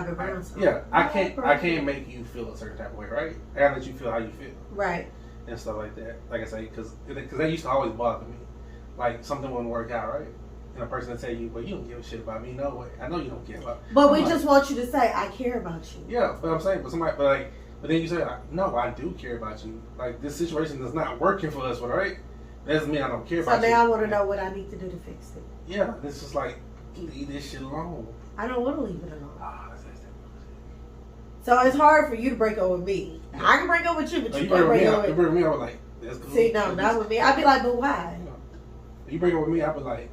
S3: I can't make you feel a certain type of way, right? I gotta let you feel how you feel,
S2: right?
S3: And stuff like that. Like I say, because that used to always bother me. Like something wouldn't work out, right? And a person will tell you, "Well, you don't give a shit about me, no way. I know you don't care about."
S2: But we just want you to say, "I care about you."
S3: Yeah, but I'm saying, but then you say, "No, I do care about you. Like this situation is not working for us, right? That doesn't mean I don't care about you."
S2: So now I want to know what I need to do to fix it.
S3: Yeah, it's just like, leave this shit alone.
S2: I don't want to leave it alone. So it's hard for you to break up with me. Yeah. I can break up with you, but you can't break up with me.
S3: You break up with me, I was like, that's cool.
S2: See, no, not with me. I'd be like, but why?
S3: You break up with me, I'd be like,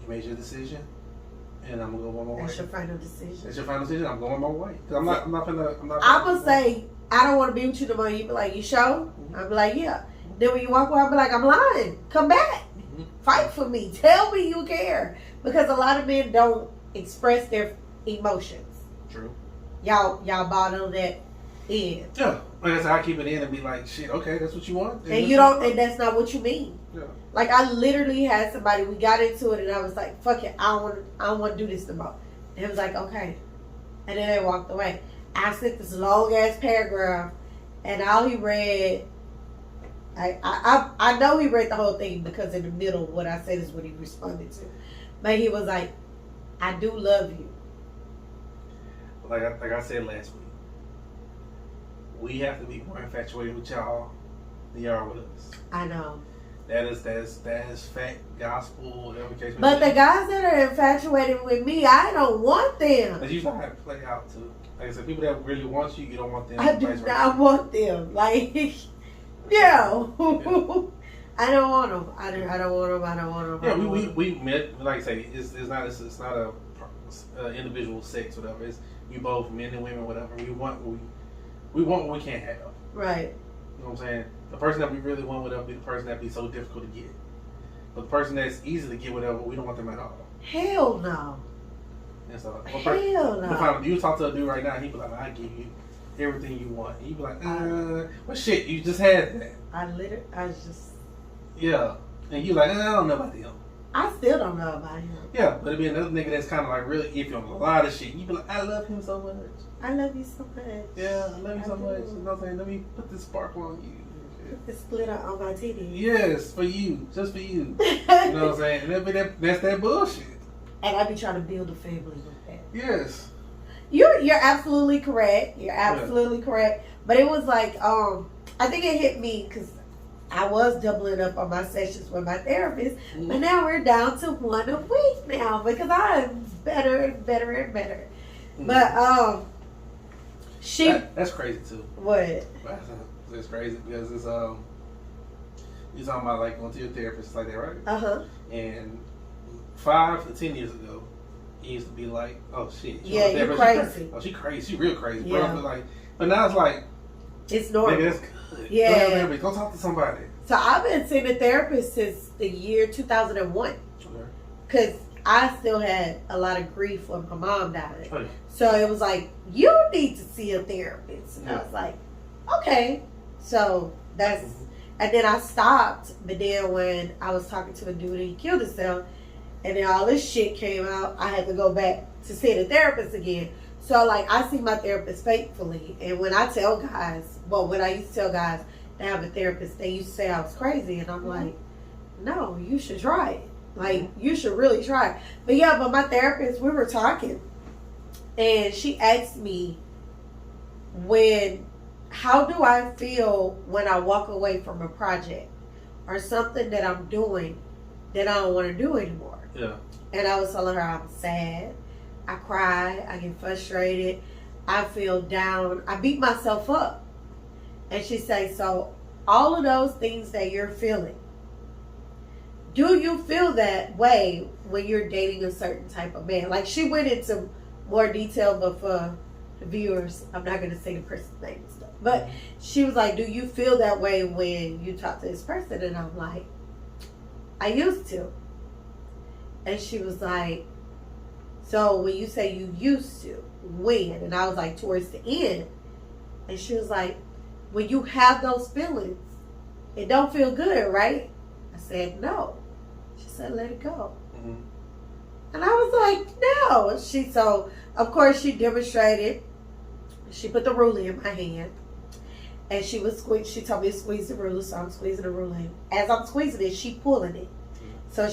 S3: you made your decision, and I'm gonna go my way.
S2: That's your final decision.
S3: That's your final decision. I'm going my way. Cause I'm not
S2: I'm gonna say, I don't want to be with you no more. You be like, you sure? Mm-hmm. I'd be like, yeah. Then when you walk away, I'll be like, I'm lying. Come back. Mm-hmm. Fight for me. Tell me you care. Because a lot of men don't express their emotions.
S3: True.
S2: Y'all bottle that in.
S3: Yeah. Like I said, I keep it in and be like, shit, okay, that's what you want.
S2: And you don't, and that's not what you mean.
S3: Yeah.
S2: Like I literally had somebody, we got into it and I was like, fuck it, I don't want to do this no more. And it was like, okay. And then they walked away. I sent this long ass paragraph and all he read, I know he read the whole thing because in the middle what I said is what he responded to. But he was like, I do love you.
S3: Like I said last week, we have to be more infatuated with y'all than y'all are with us.
S2: I know.
S3: That is fact, gospel, whatever case.
S2: But the guys that are infatuated with me, I don't want them.
S3: That's usually how it play out too. Like I said, people that really want you, you don't want them.
S2: I do not want them. Like, no. Yeah. I don't want them. I don't want them.
S3: Yeah, we met. Like I say, it's not a individual sex, whatever. It's we both men and women, whatever. We want what we can't have.
S2: Right.
S3: You know what I'm saying? The person that we really want would be the person that be so difficult to get. But the person that's easy to get, whatever, we don't want them at all.
S2: Hell no.
S3: And so,
S2: hell no.
S3: You talk to a dude right now, he be like, I give you everything you want. And you be like, well, shit, you just had that.
S2: I just.
S3: Yeah. And you like, I don't know about them.
S2: I still don't know about him.
S3: Yeah, but it'd be another nigga that's kind of like really iffy on a lot of shit. You be like, I love him so much.
S2: I love you so much.
S3: Yeah, I love you so much. You know what I'm saying? Let me put this sparkle on you.
S2: Put this glitter on my titties.
S3: Yes, for you. Just for you. You know what I'm saying? And that's that bullshit.
S2: And I be trying to build a family with that.
S3: Yes.
S2: You're absolutely correct. You're absolutely correct. But it was like, I think it hit me because I was doubling up on my sessions with my therapist, but now we're down to one a week now because I'm better and better and better. But
S3: that's crazy too.
S2: What?
S3: That's crazy because it's you're talking about like going to your therapist like that, right? And 5 to 10 years ago, it used to be like, oh shit,
S2: you're crazy.
S3: She crazy, she real crazy,
S2: yeah.
S3: bro. But now it's like,
S2: it's normal.
S3: That's good.
S2: Yeah,
S3: go talk to somebody.
S2: So I've been seeing a therapist since the year 2001 because I still had a lot of grief when my mom died. Oh, yeah. So it was like, you need to see a therapist. And I was like, okay. So that's, and then I stopped. But then when I was talking to a dude and he killed himself, and then all this shit came out, I had to go back to see the therapist again. So like, I see my therapist faithfully. And when I tell guys, when I used to tell guys to have a therapist, they used to say I was crazy. And I'm like, no, you should try it. Like, you should really try it. But yeah, but my therapist, we were talking. And she asked me, how do I feel when I walk away from a project or something that I'm doing that I don't want to do anymore?
S3: Yeah.
S2: And I was telling her I'm sad. I cry. I get frustrated. I feel down. I beat myself up. And she said, so all of those things that you're feeling, do you feel that way when you're dating a certain type of man? Like, she went into more detail, but for the viewers, I'm not going to say the person's name and stuff. But she was like, do you feel that way when you talk to this person? And I'm like, I used to. And she was like, so when you say you used to, when? And I was like, towards the end. And she was like, when you have those feelings, it don't feel good, right? I said, no. She said, let it go. And I was like, no. So of course she demonstrated. She put the ruler in my hand. And she told me to squeeze the ruler, so I'm squeezing the ruler in. As I'm squeezing it, she pulling it. So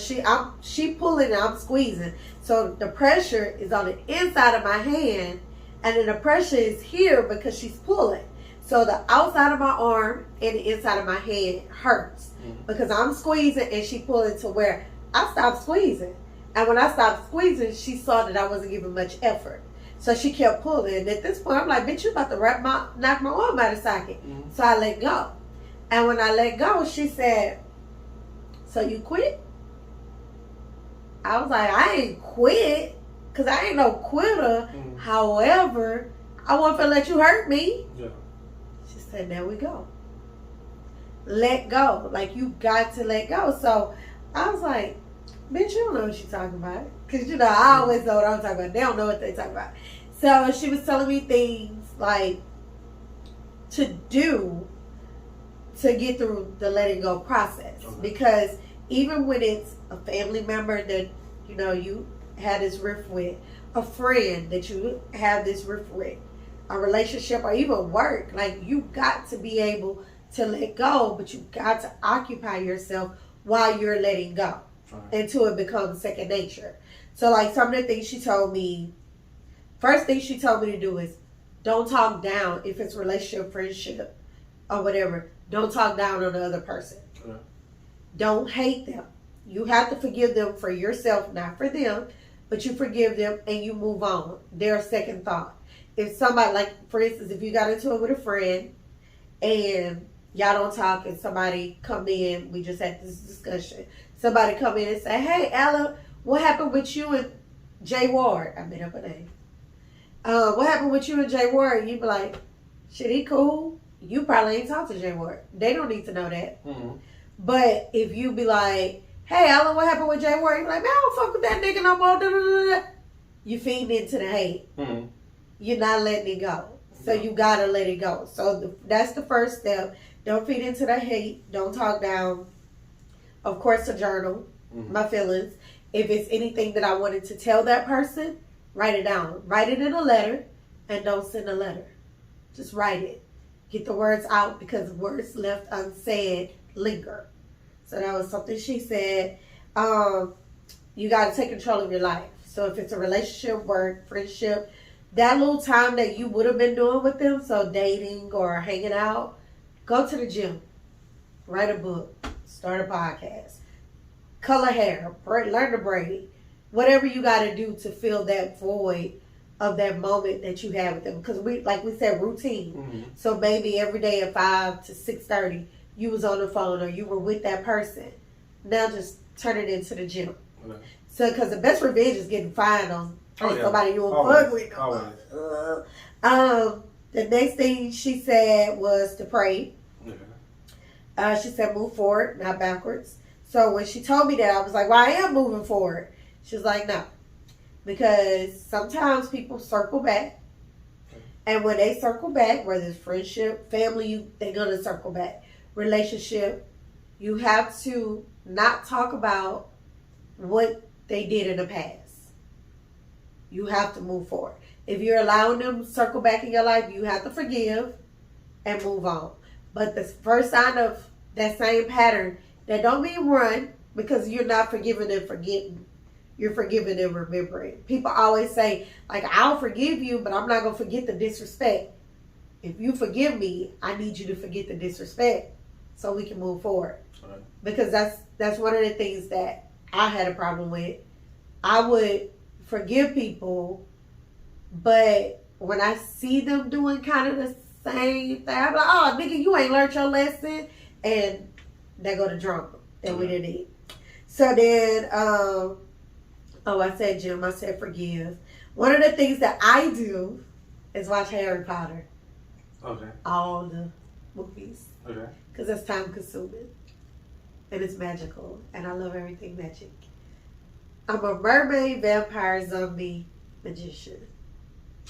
S2: she pulling and I'm squeezing. So the pressure is on the inside of my hand, and then the pressure is here because she's pulling. So the outside of my arm and the inside of my hand hurts because I'm squeezing and she pulling to where I stopped squeezing. And when I stopped squeezing, she saw that I wasn't giving much effort. So she kept pulling. And at this point, I'm like, bitch, you about to knock my arm out of socket. So I let go. And when I let go, she said, so you quit? I was like, I ain't quit, because I ain't no quitter. However, I want to let you hurt me. Yeah. She said, there we go. Let go. Like, you got to let go. So I was like, bitch, you don't know what you're talking about. Because, I always know what I'm talking about. They don't know what they're talking about. So she was telling me things like to do to get through the letting go process. Because even when it's a family member that, you had this rift with, a friend that you have this rift with, a relationship, or even work, like, you got to be able to let go, but you got to occupy yourself while you're letting go until it becomes second nature. So, like, some of the things she told me, first thing she told me to do is don't talk down if it's relationship, friendship, or whatever. Don't talk down on the other person. Don't hate them. You have to forgive them for yourself, not for them, but you forgive them and you move on. They're a second thought. If somebody, like, for instance, if you got into it with a friend and y'all don't talk and somebody come in, we just had this discussion, somebody come in and say, hey, Ella, what happened with you and Jay Ward? I made up a name. What happened with you and Jay Ward? And you be like, shit, he cool. You probably ain't talked to Jay Ward. They don't need to know that. But if you be like, hey, Ella, what happened with Jay Ward? You be like, man, I don't fuck with that nigga no more. You feeding into the hate. You're not letting it go. So you got to let it go. So that's the first step. Don't feed into the hate. Don't talk down. Of course, a journal, my feelings. If it's anything that I wanted to tell that person, write it down. Write it in a letter and don't send a letter. Just write it. Get the words out because words left unsaid linger. So that was something she said. You got to take control of your life. So if it's a relationship, work, friendship, that little time that you would have been doing with them, so dating or hanging out, go to the gym, write a book, start a podcast, color hair, learn to braid, whatever you got to do to fill that void of that moment that you had with them. Because like we said, routine.
S3: Mm-hmm.
S2: So maybe every day at 5 to 6:30, you was on the phone or you were with that person. Now just turn it into the gym.
S3: Okay.
S2: So, because the best revenge is getting fined on somebody you won't fuck with. The next thing she said was to pray.
S3: Okay.
S2: She said move forward, not backwards. So when she told me that, I was like, well, I am moving forward. She was like, no. Because sometimes people circle back. And when they circle back, whether it's friendship, family, they're going to circle back. Relationship, you have to not talk about what they did in the past. You have to move forward. If you're allowing them to circle back in your life, you have to forgive and move on. But the first sign of that same pattern, that don't mean run, because you're not forgiving and forgetting. You're forgiving and remembering. People always say, like, I'll forgive you, but I'm not going to forget the disrespect. If you forgive me, I need you to forget the disrespect so we can move forward.
S3: Right.
S2: Because that's one of the things that I had a problem with. I would forgive people, but when I see them doing kind of the same thing, I'm like, oh, nigga, you ain't learned your lesson. And they go to drama that we didn't eat. So then, I said gym, I said forgive. One of the things that I do is watch Harry Potter.
S3: Okay.
S2: All the movies.
S3: Okay.
S2: Because it's time consuming. And it's magical. And I love everything magic. I'm a mermaid, vampire, zombie, magician.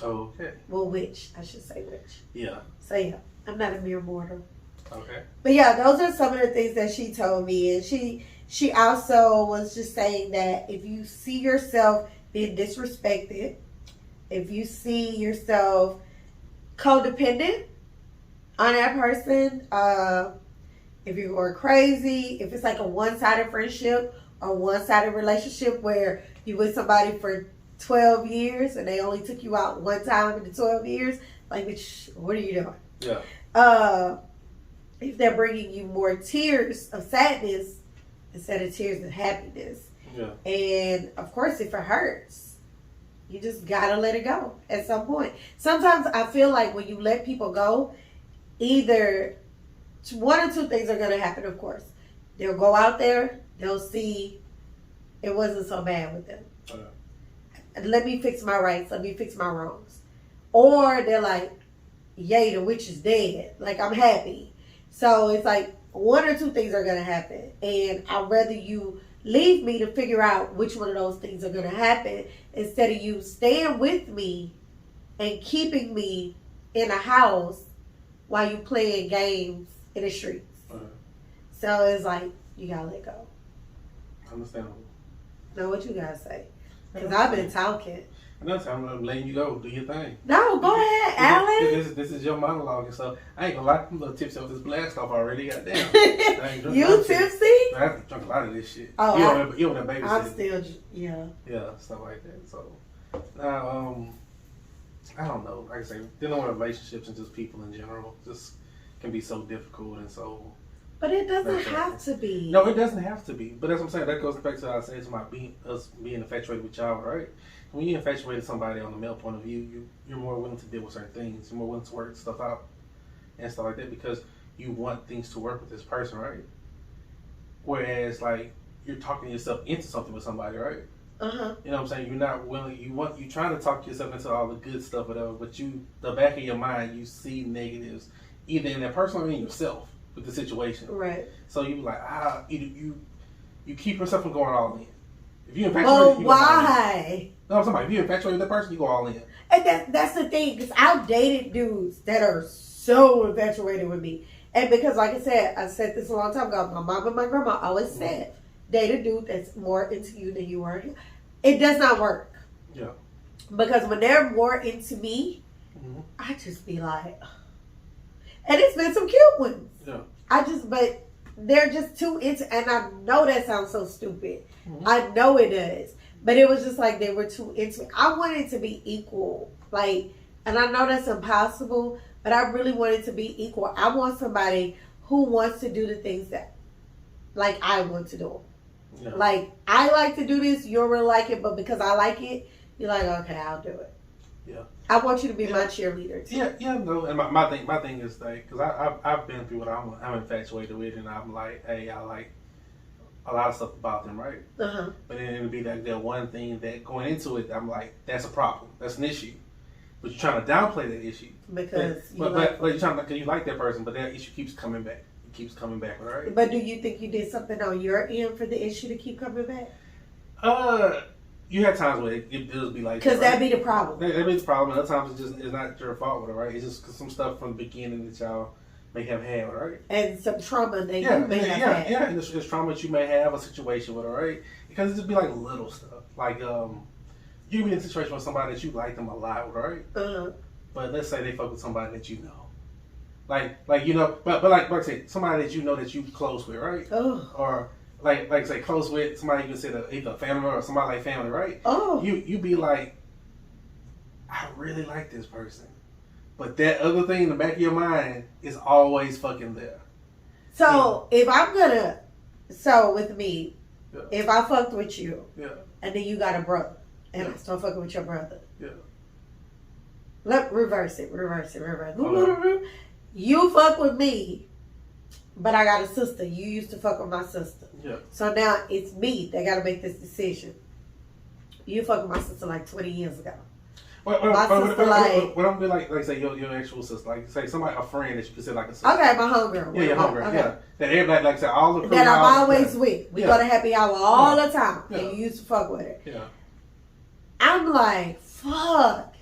S3: Oh, okay.
S2: Well, witch. I should say witch.
S3: Yeah.
S2: So yeah, I'm not a mere mortal.
S3: Okay.
S2: But yeah, those are some of the things that she told me. And she also was just saying that if you see yourself being disrespected, if you see yourself codependent on that person, if you're going crazy, if it's like a one-sided friendship or one-sided relationship where you with somebody for 12 years and they only took you out one time in the 12 years, like, bitch, what are you doing?
S3: Yeah.
S2: If they're bringing you more tears of sadness instead of tears of happiness.
S3: Yeah.
S2: And, of course, if it hurts, you just got to let it go at some point. Sometimes I feel like when you let people go, either one or two things are going to happen, of course. They'll go out there, they'll see it wasn't so bad with them. Let me fix my rights, let me fix my wrongs. Or they're like, yay, the witch is dead. Like, I'm happy. So it's like one or two things are going to happen. And I'd rather you leave me to figure out which one of those things are going to happen instead of you staying with me and keeping me in a house while you playing games in the streets. So it's like, you got to let go.
S3: Understandable.
S2: Now, what you guys say? Because I've been talking.
S3: Another time, I'm letting you go. Do your thing.
S2: No, go ahead, Alan.
S3: This is your monologue and stuff. I ain't gonna lie, I'm a little tipsy with this blast off already. Goddamn.
S2: You tipsy?
S3: I have to drink a lot of this shit.
S2: Oh,
S3: you over there babysitting.
S2: I'm still, yeah.
S3: Yeah, stuff like that. So, now, I don't know. Like I say, dealing with relationships and just people in general just can be so difficult and so.
S2: But it doesn't have to be.
S3: No, it doesn't have to be. But that's what I'm saying. That goes back to what I said about us being infatuated with y'all, right? When you infatuate somebody on the male point of view, you're more willing to deal with certain things. You're more willing to work stuff out and stuff like that because you want things to work with this person, right? Whereas, like, you're talking yourself into something with somebody, right?
S2: Uh-huh.
S3: You know what I'm saying? You're not willing. You're trying to talk yourself into all the good stuff, whatever. But the back of your mind, you see negatives, either in that person or in yourself with the situation.
S2: Right.
S3: So you be like, you keep yourself from going all in. If you infatuated,
S2: well, why?
S3: No, I'm talking about if you infatuated with that person, you go all in.
S2: And that's the thing, because I've dated dudes that are so infatuated with me. And because, like I said this a long time ago, my mom and my grandma always said, date a dude that's more into you than you are. It does not work.
S3: Yeah.
S2: Because when they're more into me, I just be like, and it's been some cute ones.
S3: Yeah.
S2: But they're just too into, and I know that sounds so stupid. I know it does. But it was just like they were too intimate. I wanted to be equal. Like, and I know that's impossible, but I really wanted to be equal. I want somebody who wants to do the things that, like, I want to do. Yeah. Like, I like to do this, you'll really like it, but because I like it, you're like, okay, I'll do it. Yeah. I want you to be my cheerleader too.
S3: No. And my thing is like, because I've been through what I'm infatuated with, and I'm like, hey, I like a lot of stuff about them, right? Uh-huh. But then it'll be like that one thing that going into it, I'm like, that's a problem, that's an issue. But you're trying to downplay that issue
S2: because
S3: but you're trying to, because you like that person, but that issue keeps coming back. It keeps coming back, right?
S2: But do you think you did something on your end for the issue to keep coming back?
S3: You have times where it'll be like
S2: because that'd be the problem.
S3: That'd be the problem. And other times it's not your fault with it, right? It's just some stuff from the beginning that y'all may have had, right?
S2: And some trauma that you may have had.
S3: Yeah, and it's trauma that you may have a situation with, right? Because it just be like little stuff. Like, you be in a situation with somebody that you like them a lot, right? Uh-huh. But let's say they fuck with somebody that you know. Like you know, but like I say, somebody that you know that you close with, right? Oh. Or like say close with somebody you consider either a family or somebody like family, right? Oh. You be like, I really like this person. But that other thing in the back of your mind is always fucking there.
S2: So if I'm gonna, with me, if I fucked with you, and then you got a brother, and I start fucking with your brother, let reverse it. Okay. You fuck with me, but I got a sister. You used to fuck with my sister. Yeah. So now it's me that got to make this decision. You fucked with my sister like 20 years ago.
S3: What I'm gonna be like say your actual sister, like say somebody, a friend that you consider like a sister.
S2: Okay, my homegirl.
S3: Yeah, your homegirl. Okay. Yeah, that everybody like say all the crew
S2: that I'm always with. We go to happy hour all the time, and you used to fuck with her. Yeah. I'm like, fuck,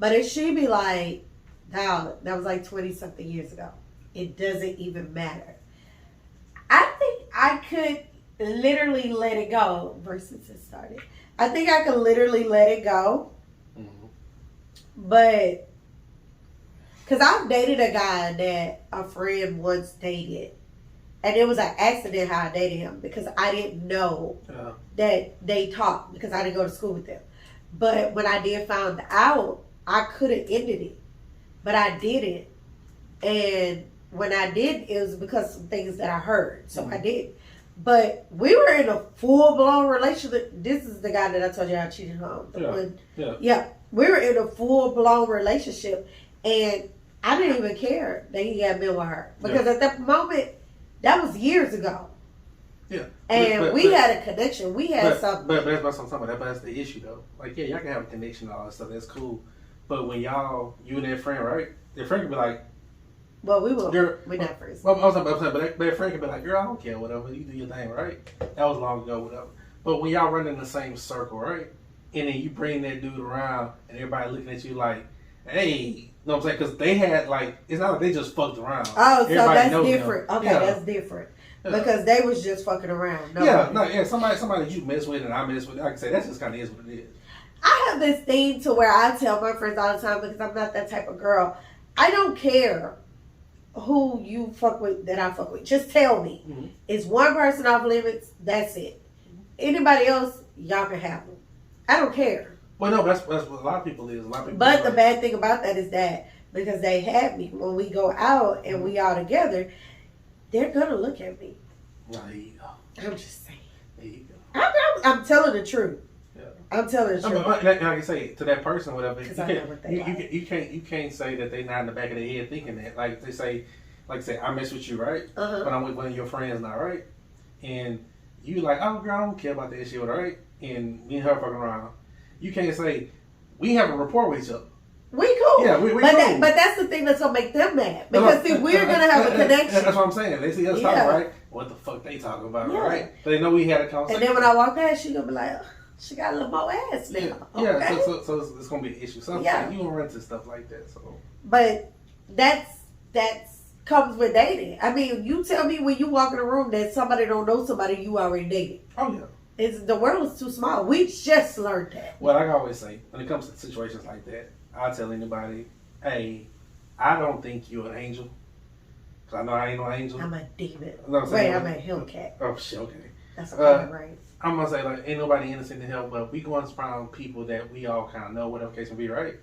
S2: but if she be like, no, that was like 20 something years ago. It doesn't even matter. I think I could literally let it go versus it started. I think I could literally let it go. But, because I've dated a guy that a friend once dated. And it was an accident how I dated him. Because I didn't know that they talked. Because I didn't go to school with them. But when I did find out, I could have ended it. But I didn't. And when I did, it was because of things that I heard. So I did. But we were in a full-blown relationship. This is the guy that I told you I cheated on. Yeah. We were in a full-blown relationship, and I didn't even care that he had been with her. Because at that moment, that was years ago. Yeah. And we had a connection. We had something.
S3: But that's what I'm talking about. That's the issue, though. Like, yeah, y'all can have a connection and all that stuff. That's cool. But when you and that friend, right? That friend could be like,
S2: well, we're not friends.
S3: Well, but that friend could be like, girl, I don't care, whatever. You do your thing, right? That was long ago, whatever. But when y'all run in the same circle, right? And then you bring that dude around and everybody looking at you like, hey, you know what I'm saying? Because they had like, it's not like they just fucked around.
S2: Oh, so that's different. Them. Okay, that's different. Yeah. Because they was just fucking around.
S3: Somebody that you mess with and I mess with, like I say, that just kind of is what it is.
S2: I have this thing to where I tell my friends all the time because I'm not that type of girl. I don't care who you fuck with that I fuck with. Just tell me. Mm-hmm. It's one person off limits, that's it. Anybody else, y'all can have them. I don't care.
S3: Well, no, that's what a lot of people is.
S2: But the bad thing about that is that because they have me, when we go out and we all together, they're going to look at me.
S3: Well, there you go.
S2: I'm just saying.
S3: There you go.
S2: I'm telling the truth. Yeah. I'm telling the truth.
S3: Like I say, to that person, whatever, you can't say that they're not in the back of their head thinking that. Like they say, I mess with you, right? Uh-huh. But I'm with one of your friends now, right? And you like, oh, girl, I don't care about that shit, right? And me and her fucking around. You can't say, we have a rapport with each other.
S2: We cool.
S3: Yeah, we cool.
S2: But that's the thing that's going to make them mad. Because, see, we're going to have a connection.
S3: That's what I'm saying. They see us talking, right? What the fuck they talking about, right? But they know we had a conversation.
S2: And then when I walk past, she going to be like, oh, she got a little more ass now.
S3: Yeah,
S2: okay?
S3: so it's going to be an issue. So I'm you don't run into stuff like that. So.
S2: But that's comes with dating. I mean, you tell me when you walk in a room that somebody don't know somebody you already dated.
S3: Oh, yeah.
S2: The world is too small. We just learned that.
S3: Well, like I always say, when it comes to situations like that, I tell anybody, hey, I don't think you're an angel. Because I know I ain't no angel.
S2: I'm a demon.
S3: I'm
S2: a Hellcat.
S3: Oh, shit, okay.
S2: That's a part, right?
S3: I'm gonna say like ain't nobody innocent in hell, but we going around people that we all kind of know, whatever case may be, right?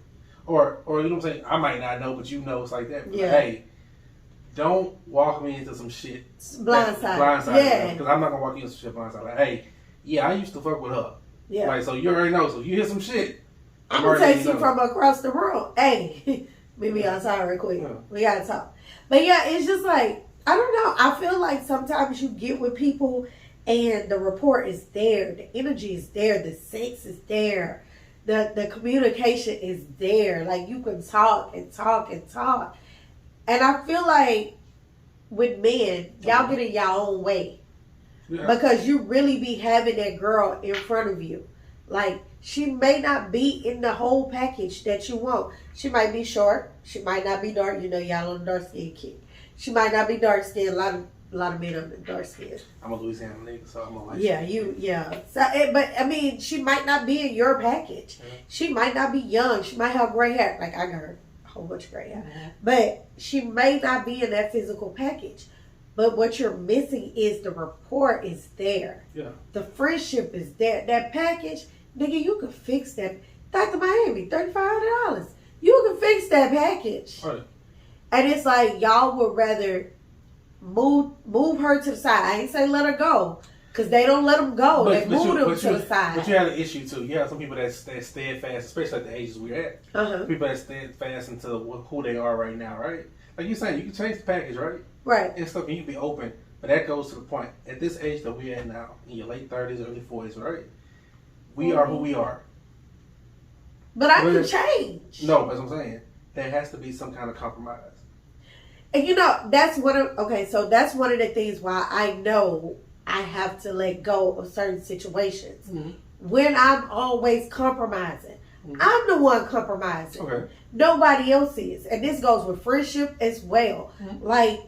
S3: Or you know what I'm saying? I might not know, but you know it's like that. But
S2: Yeah.
S3: hey, don't walk me into some shit.
S2: Blindside.
S3: Yeah. Because I'm not gonna walk you into some shit blindside. Like, hey, yeah, I used to fuck with her.
S2: Yeah.
S3: Like, so you already know. So you hear some shit.
S2: I'm gonna text you from across the room. Hey, meet me outside real quick. Yeah. We gotta talk. But yeah, it's just like, I don't know. I feel like sometimes you get with people and the rapport is there, the energy is there, the sex is there, the communication is there. Like you can talk and talk and talk. And I feel like with men, y'all get in y'all own way. Yeah. Because you really be having that girl in front of you. Like, she may not be in the whole package that you want. She might be short. She might not be dark. You know, y'all on the dark skin kick. She might not be dark skin. A lot of men on the dark skin.
S3: I'm a Louisiana nigga, so I'm gonna like.
S2: Yeah. So, but I mean, she might not be in your package. Mm-hmm. She might not be young. She might have gray hair. Like I got her a whole bunch of gray hair, mm-hmm. But she may not be in that physical package. But what you're missing is the rapport is there. Yeah. The friendship is there. That package, nigga, you can fix that. Dr. Miami, $3,500. You can fix that package. Right. And it's like y'all would rather move her to the side. I ain't say let her go. Because they don't let them go. They move them to the side.
S3: But you have an issue too. You have some people that steadfast, especially at the ages we're at. Uh-huh. People that steadfast into who they are right now, right? Like you're saying, you can change the package, right?
S2: Right.
S3: And stuff, and you can be open. But that goes to the point. At this age that we're at now, in your late 30s, early 40s, right? We are who we are.
S2: But I can change.
S3: No, that's what I'm saying. There has to be some kind of compromise.
S2: And you know, that's one of the things why I know I have to let go of certain situations. Mm-hmm. When I'm always compromising. Mm-hmm. I'm the one compromising. Okay. Nobody else is. And this goes with friendship as well. Mm-hmm. Like,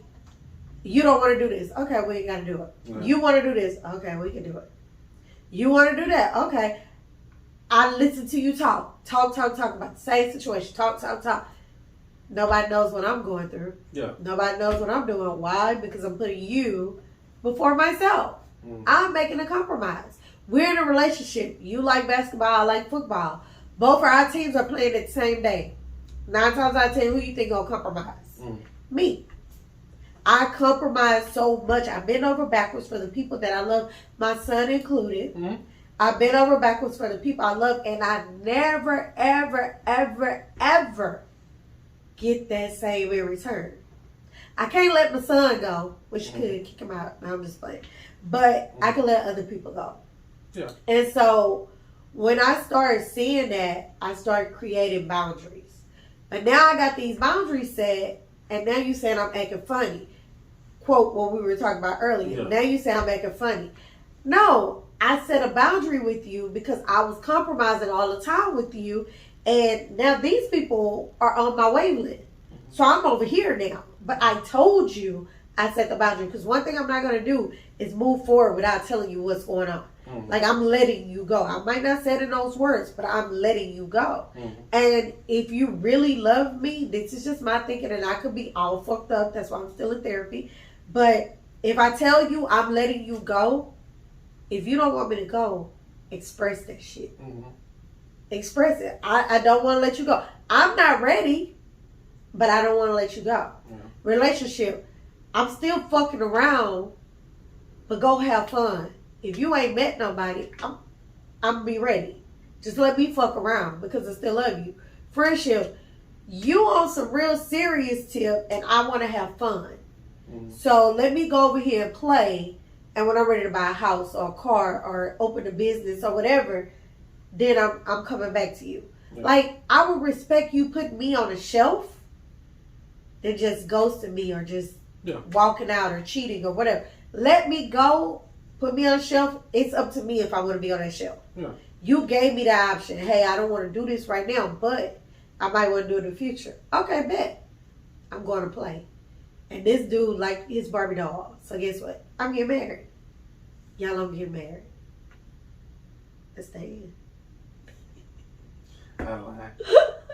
S2: you don't want to do this. Okay, we ain't got to do it. Yeah. You want to do this. Okay, we can do it. You want to do that. Okay. I listen to you talk. Talk about the same situation. Talk. Nobody knows what I'm going through. Yeah. Nobody knows what I'm doing. Why? Because I'm putting you before myself. Mm. I'm making a compromise. We're in a relationship. You like basketball, I like football. Both of our teams are playing at the same day. 9 times out of 10, who you think gonna compromise? Mm. Me. I compromise so much. I bend over backwards for the people that I love, my son included. Mm. I bend over backwards for the people I love, and I never, ever, ever, ever get that same in return. I can't let my son go, which could kick him out. No, I'm just playing. But I can let other people go. Yeah. And so when I started seeing that, I started creating boundaries. But now I got these boundaries set, and now you saying I'm acting funny. Quote what we were talking about earlier. Yeah. Now you say I'm acting funny. No, I set a boundary with you because I was compromising all the time with you, and now these people are on my wavelength. So I'm over here now. But I told you I set the boundary, because one thing I'm not going to do is move forward without telling you what's going on. Mm-hmm. Like, I'm letting you go. I might not say it in those words, but I'm letting you go. Mm-hmm. And if you really love me, this is just my thinking, and I could be all fucked up. That's why I'm still in therapy. But if I tell you I'm letting you go, if you don't want me to go, express that shit. Mm-hmm. Express it. I don't want to let you go. I'm not ready, but I don't want to let you go. Mm-hmm. Relationship, I'm still fucking around, but go have fun. If you ain't met nobody, I'm gonna be ready. Just let me fuck around because I still love you. Friendship, you on some real serious tip, and I want to have fun. Mm-hmm. So let me go over here and play, and when I'm ready to buy a house or a car or open a business or whatever, then I'm coming back to you. Yeah. Like, I would respect you putting me on a shelf than just ghosting me or just walking out or cheating or whatever. Let me go, put me on a shelf. It's up to me if I want to be on that shelf. Yeah. You gave me the option. Hey, I don't want to do this right now, but I might want to do it in the future. Okay, bet. I'm going to play. And this dude like his Barbie doll. So guess what? I'm getting married. Y'all don't get married. Let's stay in.
S3: I don't lie.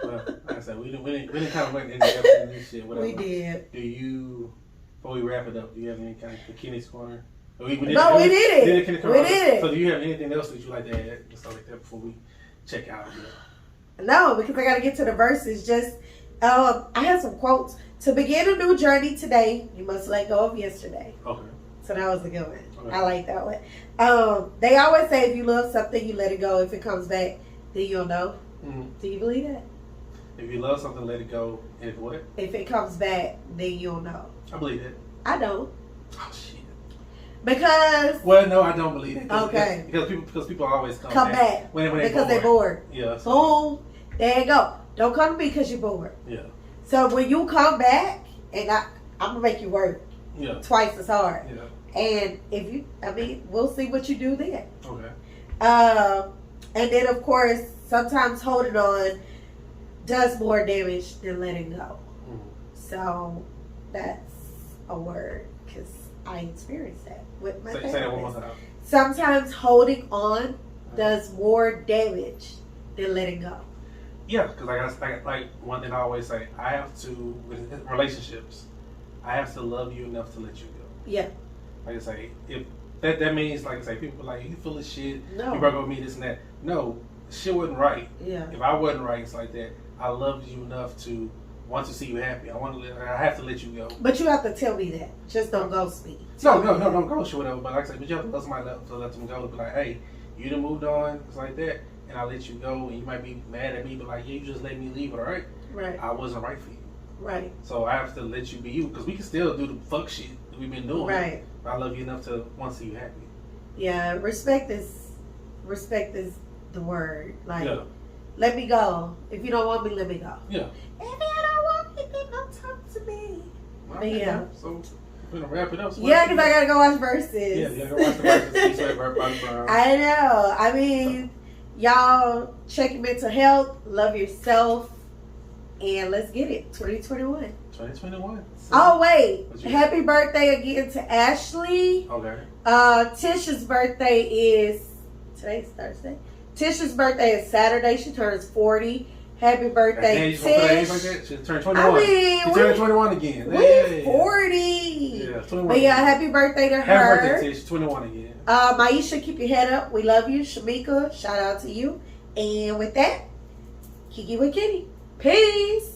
S3: Well, like I said, we didn't kind of went into this shit. Whatever.
S2: We did.
S3: Do you, before we wrap it up, do you have any kind of Bikini's Corner?
S2: We did it. We did it.
S3: So do you have anything else that you like to add and stuff like that before we check out of here?
S2: No, because I got to get to the verses. Just, I have some quotes. To begin a new journey today, you must let go of yesterday.
S3: Okay.
S2: So that was a good one.
S3: Okay.
S2: I like that one. They always say if you love something, you let it go. If it comes back, then you'll know.
S3: Mm-hmm.
S2: Do you believe that?
S3: If you love something, let it go. And if what?
S2: If it comes back, then you'll know.
S3: I believe that.
S2: I don't.
S3: Oh shit.
S2: Because.
S3: Well, no, I don't believe it.
S2: Okay.
S3: Because people always come
S2: back
S3: when
S2: because they're bored.
S3: Yeah. So.
S2: Boom. There you go. Don't come to me because you're bored.
S3: Yeah.
S2: So when you come back, and I'm gonna make you work.
S3: Yeah.
S2: Twice as hard.
S3: Yeah.
S2: And if you, we'll see what you do then.
S3: Okay.
S2: And then of course, sometimes holding on does more damage than letting go.
S3: Mm-hmm.
S2: So that's a word because I experienced that with my
S3: Say that one more time.
S2: Sometimes holding on does more damage than letting go.
S3: Yeah, because like one thing I always say, I have to, with relationships, I have to love you enough to let you go.
S2: Yeah.
S3: Like I say, if that means, like I say, people are like, you full of shit,
S2: No.
S3: you broke up with me, this and that. No, shit wasn't right.
S2: Yeah.
S3: If I wasn't right, it's like that. I love you enough to want to see you happy. I have to let you go.
S2: But you have to tell me that. Just don't ghost me.
S3: No, don't ghost you, whatever. But like I say, but you have to love somebody enough to let them go. To be like, hey, you done moved on. It's like that. And I let you go, and you might be mad at me, but like, yeah, you just let me leave it, all right?
S2: Right.
S3: I wasn't right for you.
S2: Right.
S3: So I have to let you be you, because we can still do the fuck shit that we've been doing.
S2: Right.
S3: But I love you enough to want to see you happy.
S2: Yeah, respect is the word. Like,
S3: Yeah.
S2: let me go. If you don't want me, let me go.
S3: Yeah.
S2: If you don't want me, then don't talk to me.
S3: Okay,
S2: yeah.
S3: So we're gonna wrap it up. So
S2: Yeah, because I gotta go watch verses.
S3: Yeah, you gotta watch the verses.
S2: I know. I mean, y'all check your mental health, love yourself, and let's get it. 2021.
S3: 2021.
S2: Oh wait! Happy birthday again to Ashley.
S3: Okay.
S2: Tisha's birthday is today's Thursday. Tisha's birthday is Saturday. She turns 40. Happy birthday,
S3: Tish!
S2: Tish.
S3: She turned 21.
S2: I mean,
S3: she turned 21 again.
S2: We 40.
S3: Yeah, 21.
S2: But yeah, happy birthday to her.
S3: Happy birthday, Tish. 21 again.
S2: Maisha, keep your head up. We love you. Shamika, shout out to you. And with that, Kiki with Kitty. Peace.